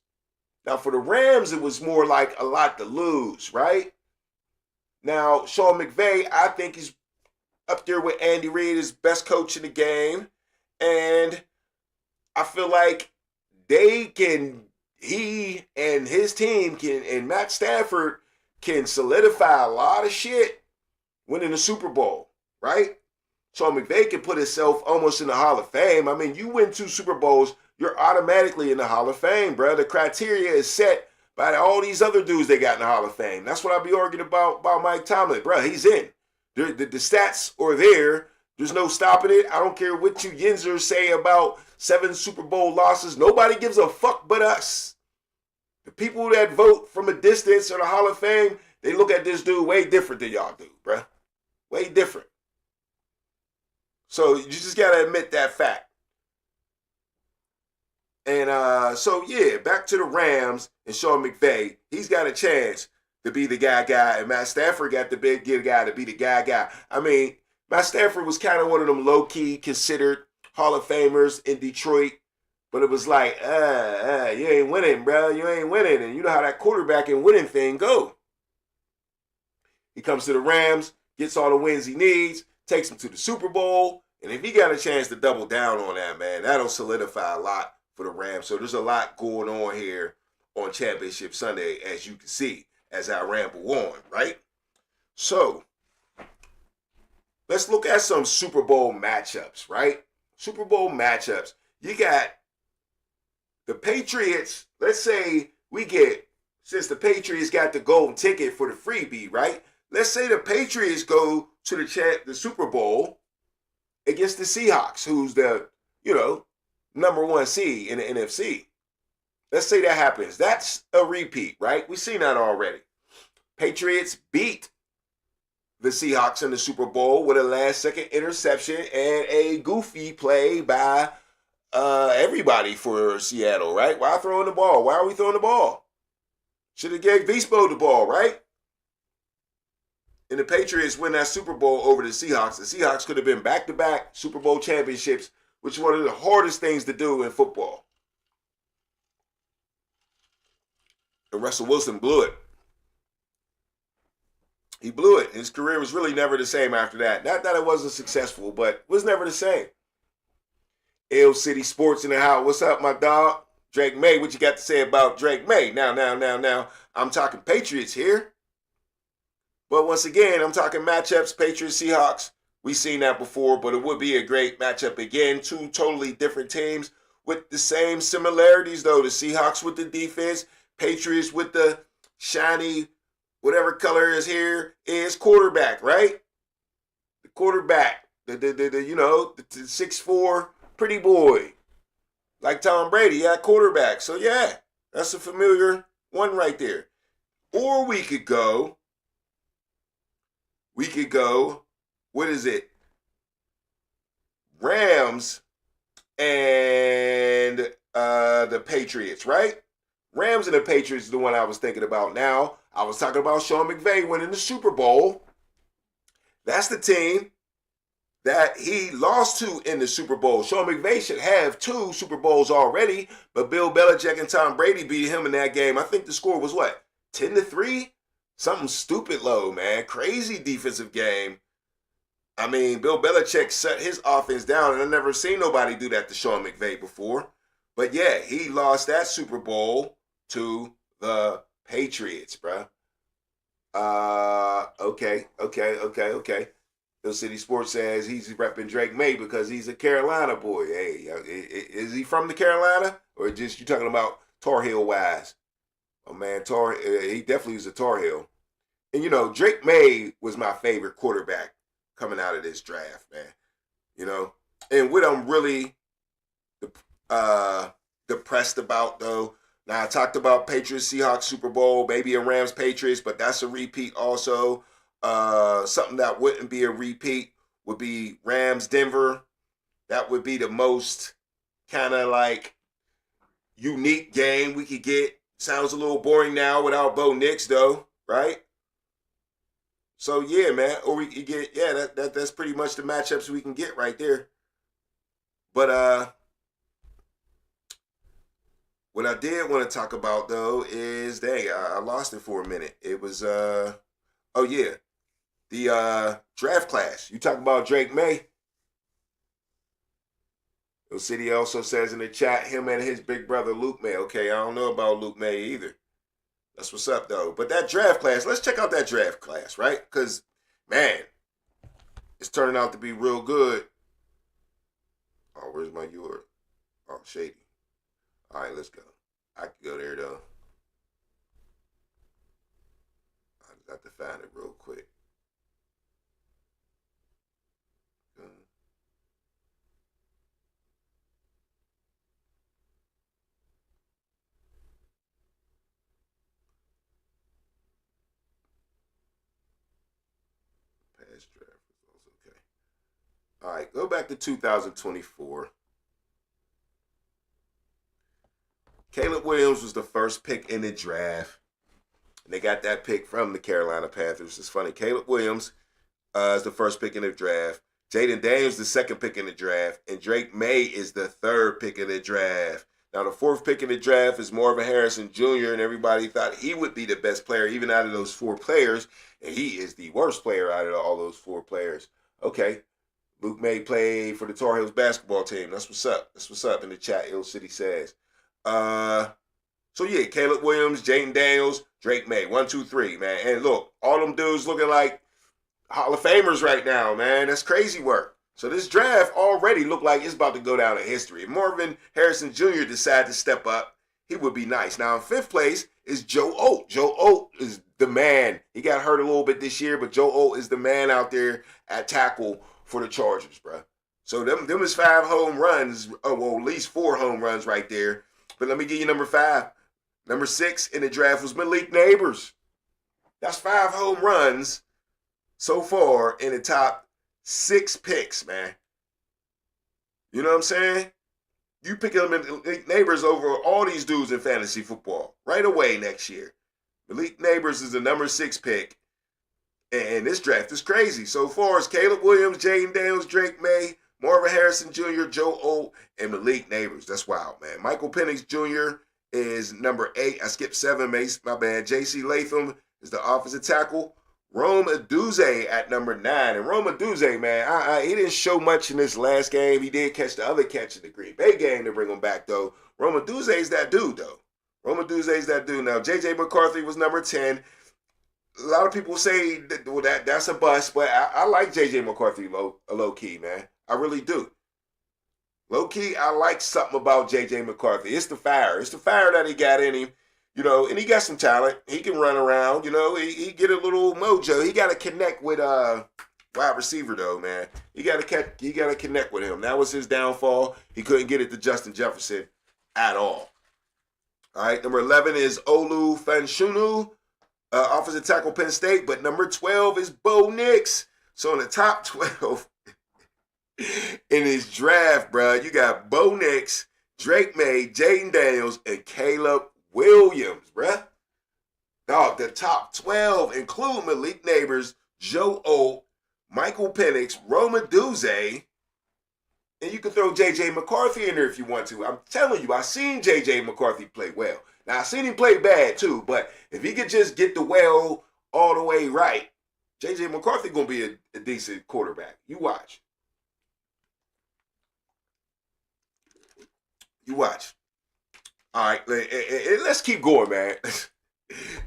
Now for the Rams, it was more like a lot to lose, right? Now Sean McVay, I think he's up there with Andy Reid, his best coach in the game, and I feel like he and his team can, and Matt Stafford can solidify a lot of shit winning the Super Bowl, right? Sean McVay can put himself almost in the Hall of Fame. I mean, you win 2 Super Bowls, you're automatically in the Hall of Fame, bro. The criteria is set by all these other dudes they got in the Hall of Fame. That's what I be arguing about Mike Tomlin, bro. He's in. The stats are there. There's no stopping it. I don't care what you Yinzers say about 7 Super Bowl losses. Nobody gives a fuck but us. The people that vote from a distance in the Hall of Fame, they look at this dude way different than y'all do, bruh. Way different. So you just got to admit that fact. And so, yeah, back to the Rams and Sean McVay. He's got a chance to be the guy, and Matt Stafford got the big guy to be the guy. I mean, Matt Stafford was kind of one of them low-key considered Hall of Famers in Detroit, but it was like, you ain't winning, bro. You ain't winning. And you know how that quarterback and winning thing go. He comes to the Rams, gets all the wins he needs, takes them to the Super Bowl, and if he got a chance to double down on that, man, that'll solidify a lot for the Rams. So there's a lot going on here on Championship Sunday, as you can see, as I ramble on, right? So let's look at some Super Bowl matchups, right? Super Bowl matchups. You got the Patriots. Let's say since the Patriots got the golden ticket for the freebie, right? Let's say the Patriots go to the Super Bowl against the Seahawks, who's the, number 1 seed in the NFC. Let's say that happens. That's a repeat, right? We've seen that already. Patriots beat the Seahawks in the Super Bowl with a last-second interception and a goofy play by everybody for Seattle, right? Why throwing the ball? Why are we throwing the ball? Should have gave Vispo the ball, right? And the Patriots win that Super Bowl over the Seahawks. The Seahawks could have been back-to-back Super Bowl championships, which is one of the hardest things to do in football. And Russell Wilson blew it. He blew it. His career was really never the same after that. Not that it wasn't successful, but it was never the same. L City Sports in the house. What's up, my dog? Drake May, what you got to say about Drake May? Now. I'm talking Patriots here. But once again, I'm talking matchups, Patriots, Seahawks. We've seen that before, but it would be a great matchup again. 2 totally different teams with the same similarities, though. The Seahawks with the defense, Patriots with the shiny, whatever color is here, is quarterback, right? The quarterback, the 6'4" pretty boy, like Tom Brady, quarterback. So yeah, that's a familiar one right there. Or we could go, what is it? Rams and the Patriots, right? Rams and the Patriots is the one I was thinking about now. I was talking about Sean McVay winning the Super Bowl. That's the team that he lost to in the Super Bowl. Sean McVay should have 2 Super Bowls already, but Bill Belichick and Tom Brady beat him in that game. I think the score was what? 10-3? Something stupid low, man. Crazy defensive game. I mean, Bill Belichick set his offense down, and I've never seen nobody do that to Sean McVay before. But yeah, he lost that Super Bowl to the Patriots, bruh. Okay. Hill City Sports says he's repping Drake May because he's a Carolina boy. Hey, is he from the Carolina? Or just you talking about Tar Heel wise? Oh, man, he definitely was a Tar Heel. And, Drake May was my favorite quarterback coming out of this draft, man. And what I'm really depressed about, though, now I talked about Patriots, Seahawks, Super Bowl, maybe a Rams, Patriots, but that's a repeat also. Something that wouldn't be a repeat would be Rams Denver. That would be the most kind of like unique game we could get. Sounds a little boring now without Bo Nix though, right? So yeah, man. Or we could get that's pretty much the matchups we can get right there. But what I did want to talk about though is dang, I lost it for a minute. It was oh yeah, the draft class. You talk about Drake May. City also says in the chat, him and his big brother Luke May. Okay, I don't know about Luke May either. That's what's up though. But that draft class, let's check out that draft class, right? Because man, it's turning out to be real good. Oh, where's my URL? Oh, shady. All right, let's go. I can go there though. I just have to find it real quick. Past draft results, okay. All right, go back to 2024. Caleb Williams was the first pick in the draft. And they got that pick from the Carolina Panthers. It's funny. Caleb Williams is the first pick in the draft. Jaden Daniels the second pick in the draft. And Drake May is the third pick in the draft. Now, the fourth pick in the draft is Marvin Harrison Jr., and everybody thought he would be the best player even out of those four players. And he is the worst player out of all those four players. Okay. Luke May played for the Tar Heels basketball team. That's what's up. That's what's up in the chat, Ill City says. So yeah, Caleb Williams, Jaden Daniels, Drake May. 1, 2, 3, man. And look, all them dudes looking like Hall of Famers right now, man. That's crazy work. So this draft already looked like it's about to go down in history. If Marvin Harrison Jr. decided to step up, he would be nice. Now in fifth place is Joe Alt. Joe Alt is the man. He got hurt a little bit this year, but Joe Alt is the man out there at tackle for the Chargers, bro. So them is 5 home runs. Oh, well, at least 4 home runs right there. But let me give you number 5. Number 6 in the draft was Malik Neighbors. That's 5 home runs so far in the top 6 picks, man. You know what I'm saying? You pick Malik Neighbors over all these dudes in fantasy football right away next year. Malik Neighbors is the number 6 pick. And this draft is crazy. So far, it's Caleb Williams, Jaden Daniels, Drake May, Marvin Harrison Jr., Joe Alt, and Malik Neighbors. That's wild, man. Michael Penix Jr. is number 8. I skipped 7, my bad. J.C. Latham is the offensive tackle. Rome Aduze at number 9. And Rome Aduze, man, he didn't show much in this last game. He did catch the other catch in the Green Bay game to bring him back, though. Rome Aduze is that dude, though. Rome Aduze is that dude. Now, J.J. McCarthy was number 10. A lot of people say that's a bust, but I like J.J. McCarthy low key, man. I really do. Low key, I like something about J.J. McCarthy. It's the fire. It's the fire that he got in him, you know, and he got some talent. He can run around, you know. He get a little mojo. He got to connect with wide receiver, though, man. He got to connect with him. That was his downfall. He couldn't get it to Justin Jefferson at all. All right, number 11 is Olu Fanchunu. Offensive tackle, Penn State, but number 12 is Bo Nix. So in the top 12 in his draft, bro, you got Bo Nix, Drake May, Jaden Daniels, and Caleb Williams, bro. Dog, the top 12 include Malik Neighbors, Joe Alt, Michael Penix, Rome Aduze, and you can throw J.J. McCarthy in there if you want to. I'm telling you, I seen J.J. McCarthy play well. Now, I seen him play bad, too, but if he could just get the well all the way right, J.J. McCarthy going to be a decent quarterback. You watch. You watch. All right, let's keep going, man.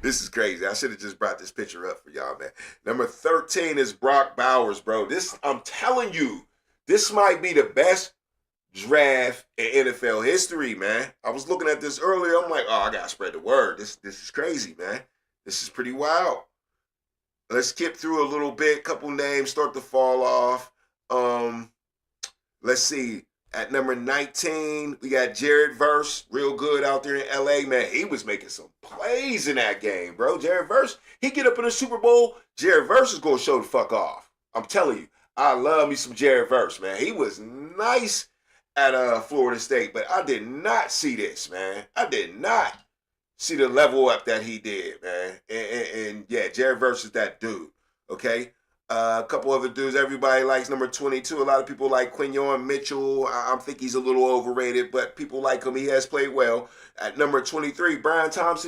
This is crazy. I should have just brought this picture up for y'all, man. Number 13 is Brock Bowers, bro. This, I'm telling you, this might be the best draft in NFL history, man. I was looking at this earlier. I'm like, oh, I gotta spread the word. This is crazy, man. This is pretty wild. Let's skip through a little bit. Couple names start to fall off. Let's see. At number 19, we got Jared Verse, real good out there in LA, man. He was making some plays in that game, bro. Jared Verse, he get up in the Super Bowl, Jared Verse is going to show the fuck off. I'm telling you, I love me some Jared Verse, man. He was nice at Florida State, but I did not see this, man. I did not see the level up that he did, man. And yeah, Jared Verse is that dude, okay? A couple other dudes everybody likes. Number 22, a lot of people like Quinyon Mitchell. I think he's a little overrated, but people like him. He has played well. At number 23, Brian Thomas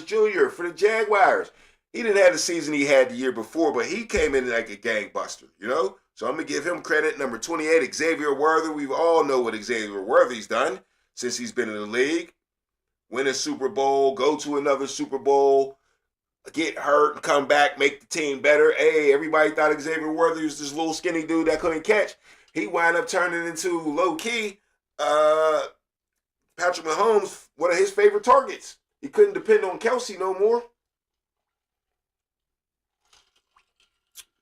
Jr. for the Jaguars. He didn't have the season he had the year before, but he came in like a gangbuster, you know? So I'm going to give him credit. Number 28, Xavier Worthy. We all know what Xavier Worthy's done since he's been in the league. Win a Super Bowl, go to another Super Bowl, get hurt and come back, make the team better. Hey, everybody thought Xavier Worthy was this little skinny dude that couldn't catch. He wound up turning into low-key Patrick Mahomes, one of his favorite targets. He couldn't depend on Kelsey no more.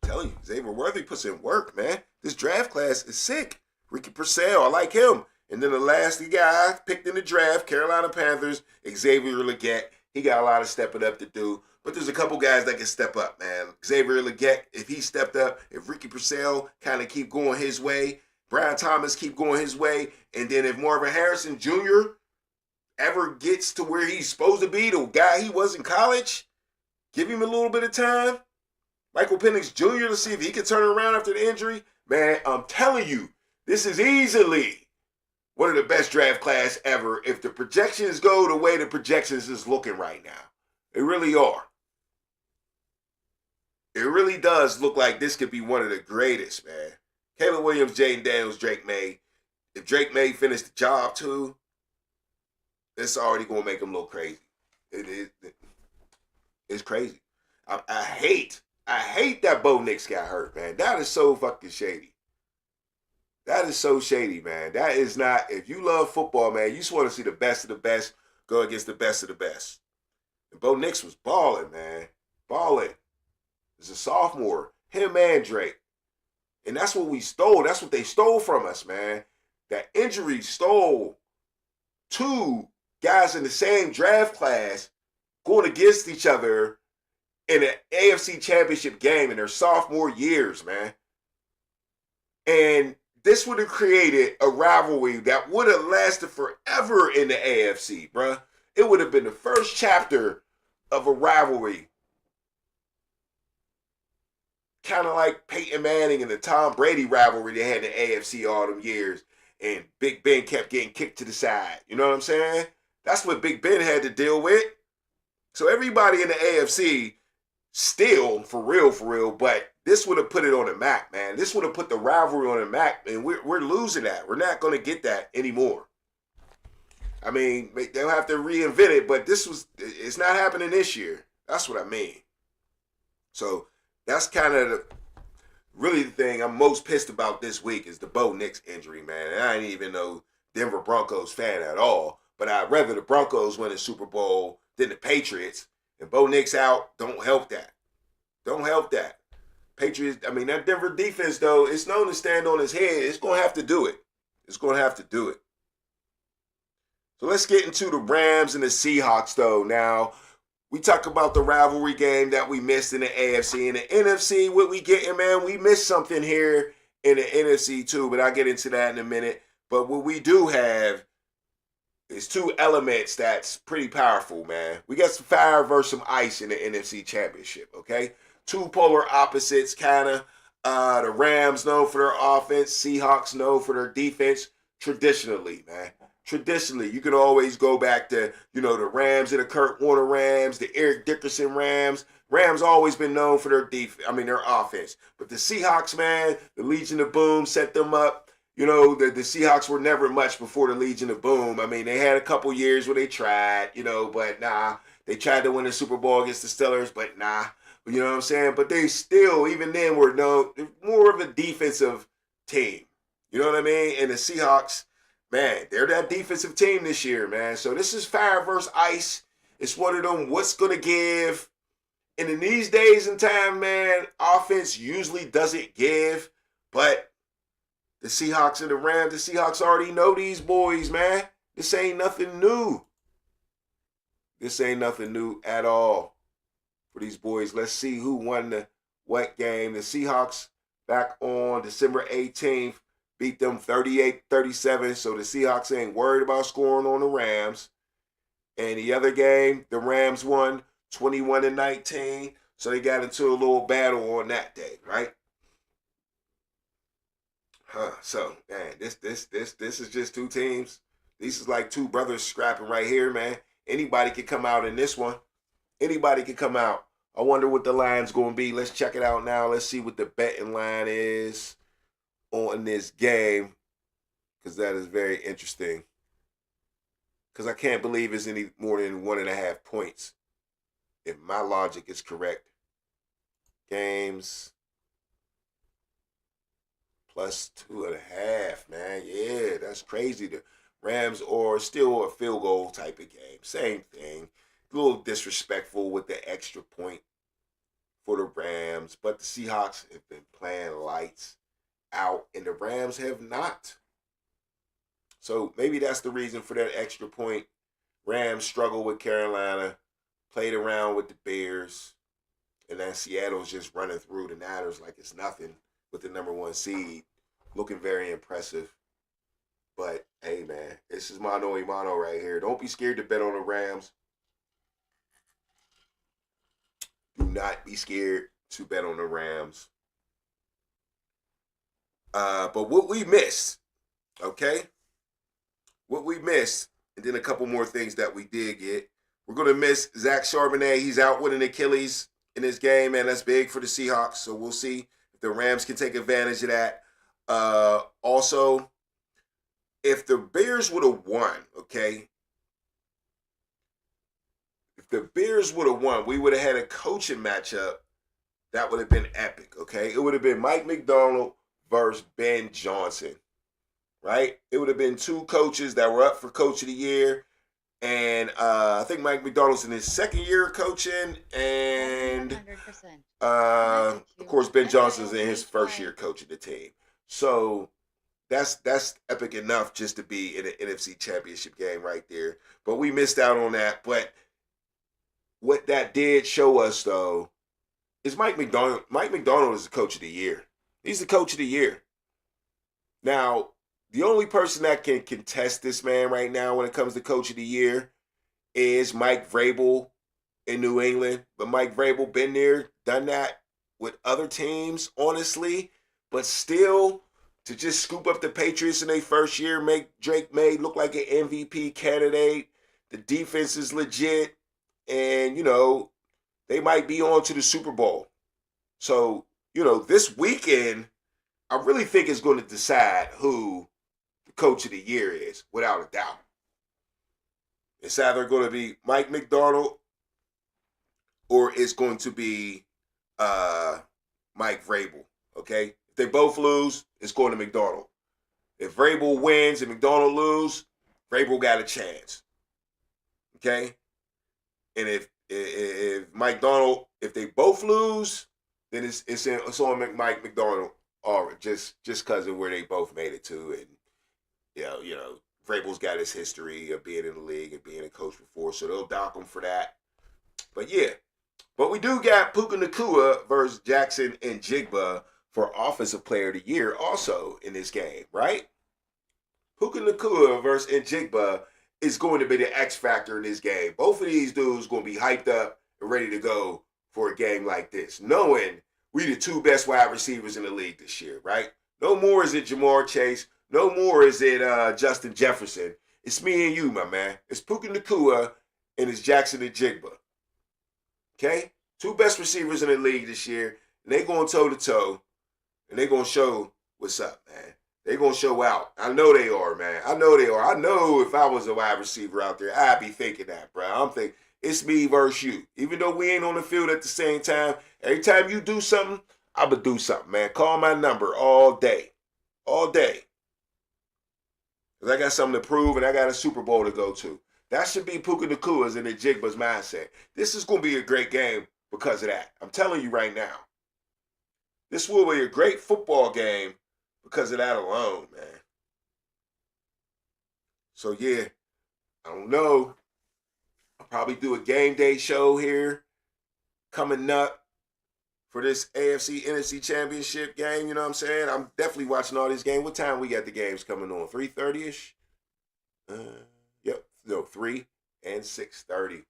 I'm telling you, Xavier Worthy puts in work, man. This draft class is sick. Ricky Purcell, I like him. And then the last guy picked in the draft, Carolina Panthers, Xavier Legette. He got a lot of stepping up to do. But there's a couple guys that can step up, man. Xavier Legette, if he stepped up, if Ricky Purcell kind of keep going his way, Brian Thomas keep going his way, and then if Marvin Harrison Jr. ever gets to where he's supposed to be, the guy he was in college, give him a little bit of time. Michael Penix Jr. to see if he can turn around after the injury. Man, I'm telling you, this is easily one of the best draft class ever if the projections go the way the projections is looking right now. They really are. It really does look like this could be one of the greatest, man. Caleb Williams, Jaden Daniels, Drake May. If Drake May finished the job too, it's already going to make him look crazy. It's crazy. I hate that Bo Nix got hurt, man. That is so fucking shady. That is so shady, man. That is not, if you love football, man, you just want to see the best of the best go against the best of the best. And Bo Nix was balling, man. Balling. As a sophomore, him and Drake. And that's what we stole. That's what they stole from us, man. That injury stole two guys in the same draft class going against each other in an AFC championship game in their sophomore years, man. And this would have created a rivalry that would have lasted forever in the AFC, bruh. It would have been the first chapter of a rivalry. Kind of like Peyton Manning and the Tom Brady rivalry they had in the AFC all them years. And Big Ben kept getting kicked to the side. You know what I'm saying? That's what Big Ben had to deal with. So everybody in the AFC still, for real, but this would have put it on the map, man. This would have put the rivalry on the map, and we're losing that. We're not going to get that anymore. I mean, they'll have to reinvent it, but it's not happening this year. That's what I mean. So that's kind of really the thing I'm most pissed about this week is the Bo Nix injury, man. And I ain't even no Denver Broncos fan at all, but I'd rather the Broncos win the Super Bowl than the Patriots. And Bo Nix out, don't help that. Don't help that. Patriots, I mean, that Denver defense, though, it's known to stand on its head. It's going to have to do it. It's going to have to do it. So let's get into the Rams and the Seahawks, though. Now, we talk about the rivalry game that we missed in the AFC. In the NFC, what we getting, man, we missed something here in the NFC, too, but I'll get into that in a minute. But what we do have is two elements that's pretty powerful, man. We got some fire versus some ice in the NFC Championship, okay? Two polar opposites, kind of. The Rams known for their offense. Seahawks known for their defense. Traditionally, man. Traditionally, you can always go back to, the Rams and the Kurt Warner Rams, the Eric Dickerson Rams. Rams always been known for their their offense. But the Seahawks, man, the Legion of Boom set them up. The Seahawks were never much before the Legion of Boom. I mean, they had a couple years where they tried, but nah. They tried to win the Super Bowl against the Steelers, but nah. You know what I'm saying? But they still, even then, were more of a defensive team. You know what I mean? And the Seahawks, man, they're that defensive team this year, man. So this is fire versus ice. It's one of them, what's going to give? And in these days and time, man, offense usually doesn't give, but The Seahawks and the Rams, the Seahawks already know these boys, man. This ain't nothing new. This ain't nothing new at all for these boys. Let's see who won the what game. The Seahawks back on December 18th beat them 38-37. So the Seahawks ain't worried about scoring on the Rams. And the other game, the Rams won 21-19. So they got into a little battle on that day, right? So, man, this is just two teams. These is like two brothers scrapping right here, man. Anybody could come out in this one. Anybody could come out. I wonder what the line's going to be. Let's check it out now. Let's see what the betting line is on this game, because that is very interesting. Because I can't believe it's any more than 1.5 points, if my logic is correct. Games plus 2.5, man. Yeah, that's crazy. The Rams are still a field goal type of game. Same thing. A little disrespectful with the extra point for the Rams. But the Seahawks have been playing lights out, and the Rams have not. So maybe that's the reason for that extra point. Rams struggled with Carolina, played around with the Bears, and then Seattle's just running through the Niners like it's nothing with the number 1 seed. Looking very impressive. But, hey, man, this is mano a mano right here. Don't be scared to bet on the Rams. Do not be scared to bet on the Rams. But what we missed, okay? What we missed, and then a couple more things that we did get. We're going to miss Zach Charbonnet. He's out with an Achilles in this game, man. That's big for the Seahawks. So we'll see if the Rams can take advantage of that. Also, if the Bears would have won, okay? If the Bears would have won, we would have had a coaching matchup that would have been epic, okay? It would have been Mike McDonald versus Ben Johnson, right? It would have been two coaches that were up for Coach of the Year. And I think Mike McDonald's in his second year of coaching. And, of course, Ben Johnson's in his first year coaching the team. So that's epic enough just to be in an NFC Championship game right there. But we missed out on that. But what that did show us, though, is Mike McDonald. Mike McDonald is the Coach of the Year. He's the Coach of the Year. Now, the only person that can contest this man right now when it comes to Coach of the Year is Mike Vrabel in New England. But Mike Vrabel been there, done that with other teams, honestly. But still, to just scoop up the Patriots in their first year, make Drake May look like an MVP candidate. The defense is legit. And, they might be on to the Super Bowl. So, this weekend, I really think it's going to decide who the Coach of the Year is, without a doubt. It's either going to be Mike McDonald or it's going to be Mike Vrabel, okay? If they both lose, it's going to McDonald. If Vrabel wins and McDonald lose, Vrabel got a chance, okay? And if Mike Donald, if they both lose, then it's on Mike McDonald, or just because of where they both made it to, and Vrabel's got his history of being in the league and being a coach before, so they'll dock him for that. But yeah, but we do got Puka Nacua versus Jackson and Jigba for Offensive Player of the Year also in this game, right? Puka Nacua versus Njigba is going to be the X factor in this game. Both of these dudes going to be hyped up and ready to go for a game like this, knowing we the two best wide receivers in the league this year, right? No more is it Jamar Chase. No more is it Justin Jefferson. It's me and you, my man. It's Puka Nacua and it's Jackson and Jigba. Okay? Two best receivers in the league this year. And they going toe-to-toe. And they going to show what's up, man. They going to show out. I know they are, man. I know they are. I know if I was a wide receiver out there, I'd be thinking that, bro. I'm thinking, it's me versus you. Even though we ain't on the field at the same time, every time you do something, I'm going to do something, man. Call my number all day. All day. Because I got something to prove and I got a Super Bowl to go to. That should be Puka Nacua's and the Jigba's mindset. This is going to be a great game because of that. I'm telling you right now. This will be a great football game because of that alone, man. So yeah, I don't know. I'll probably do a game day show here coming up for this AFC NFC Championship game. You know what I'm saying? I'm definitely watching all these games. What time we got the games coming on? 3:30ish. Yep. No, 3 and 6:30.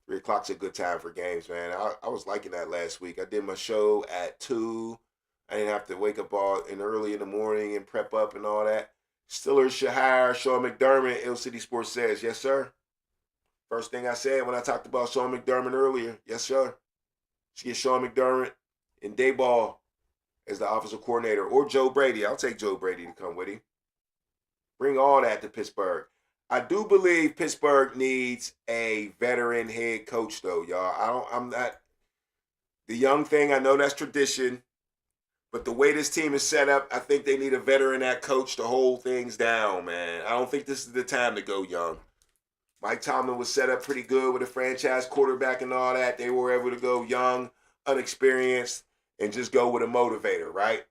3 o'clock's a good time for games, man. I was liking that last week. I did my show at 2. I didn't have to wake up all in early in the morning and prep up and all that. Steelers should hire Sean McDermott. Ill City Sports says, yes, sir. First thing I said when I talked about Sean McDermott earlier, yes, sir. Should get Sean McDermott and Dayball as the offensive coordinator, or Joe Brady. I'll take Joe Brady to come with him. Bring all that to Pittsburgh. I do believe Pittsburgh needs a veteran head coach, though, y'all. I'm not the young thing. I know that's tradition, but the way this team is set up, I think they need a veteran at coach to hold things down, man. I don't think this is the time to go young. Mike Tomlin was set up pretty good with a franchise quarterback and all that. They were able to go young, unexperienced, and just go with a motivator, right?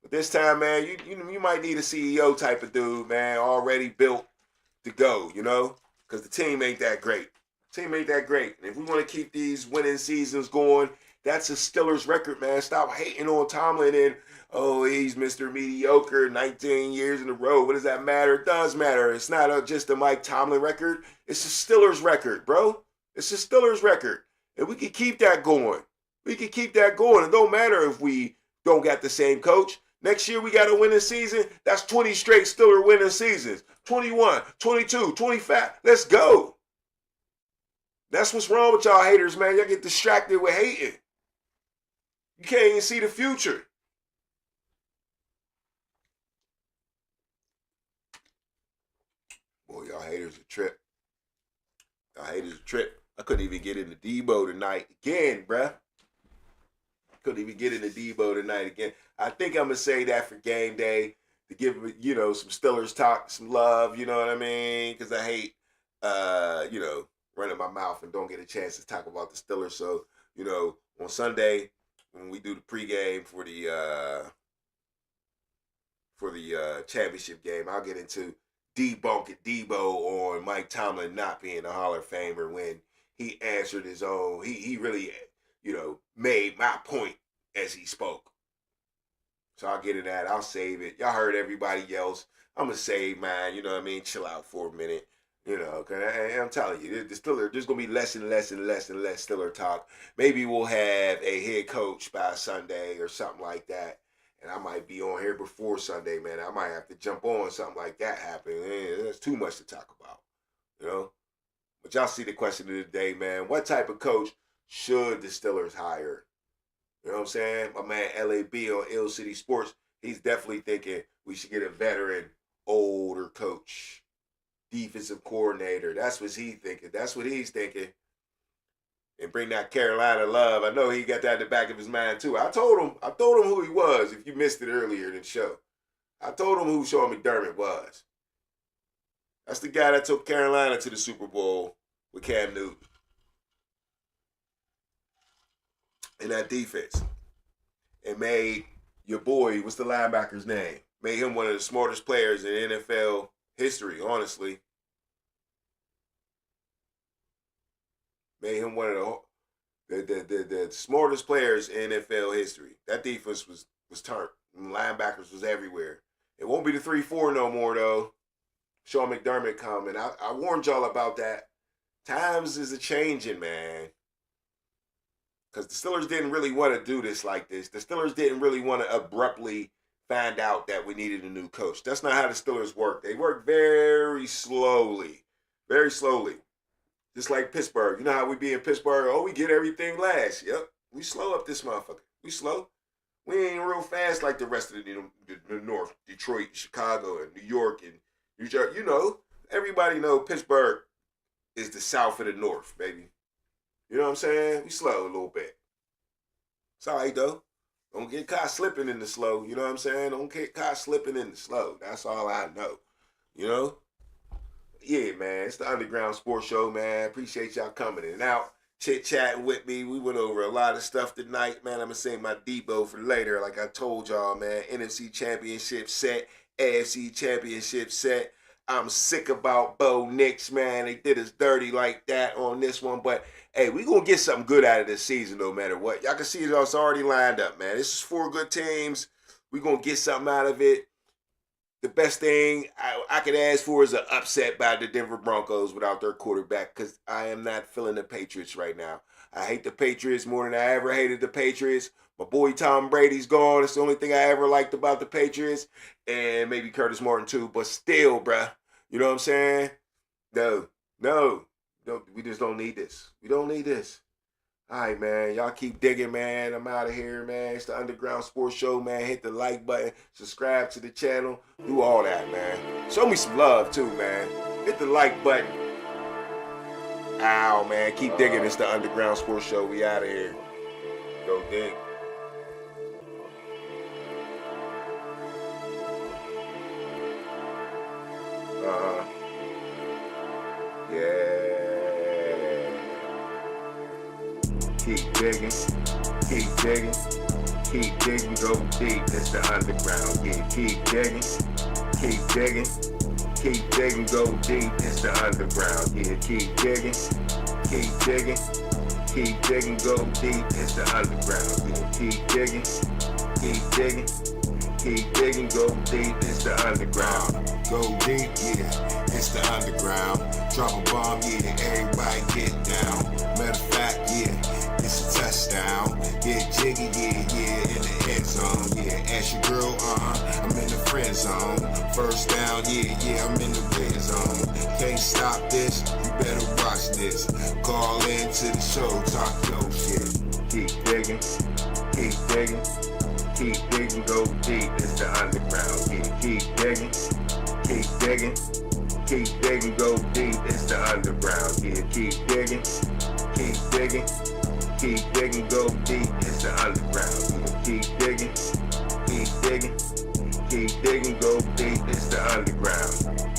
But this time, man, you might need a CEO type of dude, man, already built to go, you know? Because the team ain't that great. Team ain't that great. And if we want to keep these winning seasons going, that's a Steelers record, man. Stop hating on Tomlin and, oh, he's Mr. Mediocre 19 years in a row. What does that matter? It does matter. It's not just a Mike Tomlin record. It's a Steelers record, bro. It's a Steelers record. And we can keep that going. We can keep that going. It don't matter if we don't got the same coach. Next year we got a winning season. That's 20 straight Steelers winning seasons. 21, 22, 25. Let's go. That's what's wrong with y'all haters, man. Y'all get distracted with hating. You can't even see the future. Boy, y'all haters a trip. Y'all haters a trip. I couldn't even get into Debo tonight again, bruh. Couldn't even get into Debo tonight again. I think I'm going to say that for game day to give, you know, some Steelers talk, some love, you know what I mean? Because I hate, you know, running my mouth and don't get a chance to talk about the Steelers. So, you know, on Sunday, when we do the pregame for the championship game, I'll get into debunking Debo on Mike Tomlin not being a Hall of Famer when he answered his own. He really, you know, made my point as he spoke. So I'll get into that. I'll save it. Y'all heard everybody else. I'm going to save mine. You know what I mean? Chill out for a minute. You know, cause I'm telling you, there's going to be less and less Steeler talk. Maybe we'll have a head coach by Sunday or something like that. And I might be on here before Sunday, man. I might have to jump on something like that happening. There's too much to talk about, you know? But y'all see the question of the day, man. What type of coach should the Steelers hire? You know what I'm saying? My man LAB on Ill City Sports, he's definitely thinking we should get a veteran, older coach. Defensive coordinator. That's what he's thinking. That's what he's thinking. And bring that Carolina love. I know he got that in the back of his mind too. I told him who he was if you missed it earlier in the show. I told him who Sean McDermott was. That's the guy that took Carolina to the Super Bowl with Cam Newton. And that defense. And made your boy, what's the linebacker's name? Made him one of the smartest players in NFL history, honestly. Made him one of the smartest players in NFL history. That defense was turned. Linebackers was everywhere. It won't be the 3-4 no more, though. Sean McDermott coming. I warned y'all about that. Times is a-changing, man. Because the Steelers didn't really want to do this like this. The Steelers didn't really want to abruptly find out that we needed a new coach. That's not how the Steelers work. They work very slowly. Very slowly. Just like Pittsburgh. You know how we be in Pittsburgh? Oh, we get everything last. Yep. We slow up this motherfucker. We slow. We ain't real fast like the rest of the North. Detroit, Chicago, and New York, and New Jersey. You know, everybody know Pittsburgh is the South of the North, baby. You know what I'm saying? We slow a little bit. It's all right, though. Don't get caught slipping in the slow. You know what I'm saying? Don't get caught slipping in the slow. That's all I know. You know? Yeah, man. It's the Underground Sports Show, man. Appreciate y'all coming in and out. chit-chatting with me. We went over a lot of stuff tonight, man. I'm going to save my Debo for later. Like I told y'all, man, NFC Championship set, AFC Championship set. I'm sick about Bo Nix, man. They did us dirty like that on this one. But, hey, we going to get something good out of this season no matter what. Y'all can see it's already lined up, man. This is 4 good teams. We going to get something out of it. The best thing I could ask for is an upset by the Denver Broncos without their quarterback, because I am not feeling the Patriots right now. I hate the Patriots more than I ever hated the Patriots. My boy Tom Brady's gone. It's the only thing I ever liked about the Patriots. And maybe Curtis Martin too. But still, bruh. You know what I'm saying? No. We just don't need this. We don't need this. All right, man. Y'all keep digging, man. I'm out of here, man. It's the Underground Sports Show, man. Hit the like button. Subscribe to the channel. Do all that, man. Show me some love, too, man. Hit the like button. Ow, man. Keep digging. It's the Underground Sports Show. We out of here. Go dig. Yeah. Keep digging, go deep, it's the underground. Yeah, keep digging, go deep, it's the underground. Yeah, keep digging, go deep, it's the underground. Yeah, keep digging, go deep, it's the underground. Go deep, yeah, it's the underground. Drop a bomb, yeah, everybody get down. Matter of fact, yeah, it's a touchdown. Get jiggy, yeah, in the end zone. Yeah, ask your girl, I'm in the friend zone. First down, yeah, I'm in the red zone. Can't stop this, you better watch this. Call into the show, talk your shit. Keep digging, go deep, it's the underground. Yeah, keep digging, go deep, it's the underground. Yeah, keep digging, go deep, it's the underground. Yeah, keep digging, go deep, it's the underground.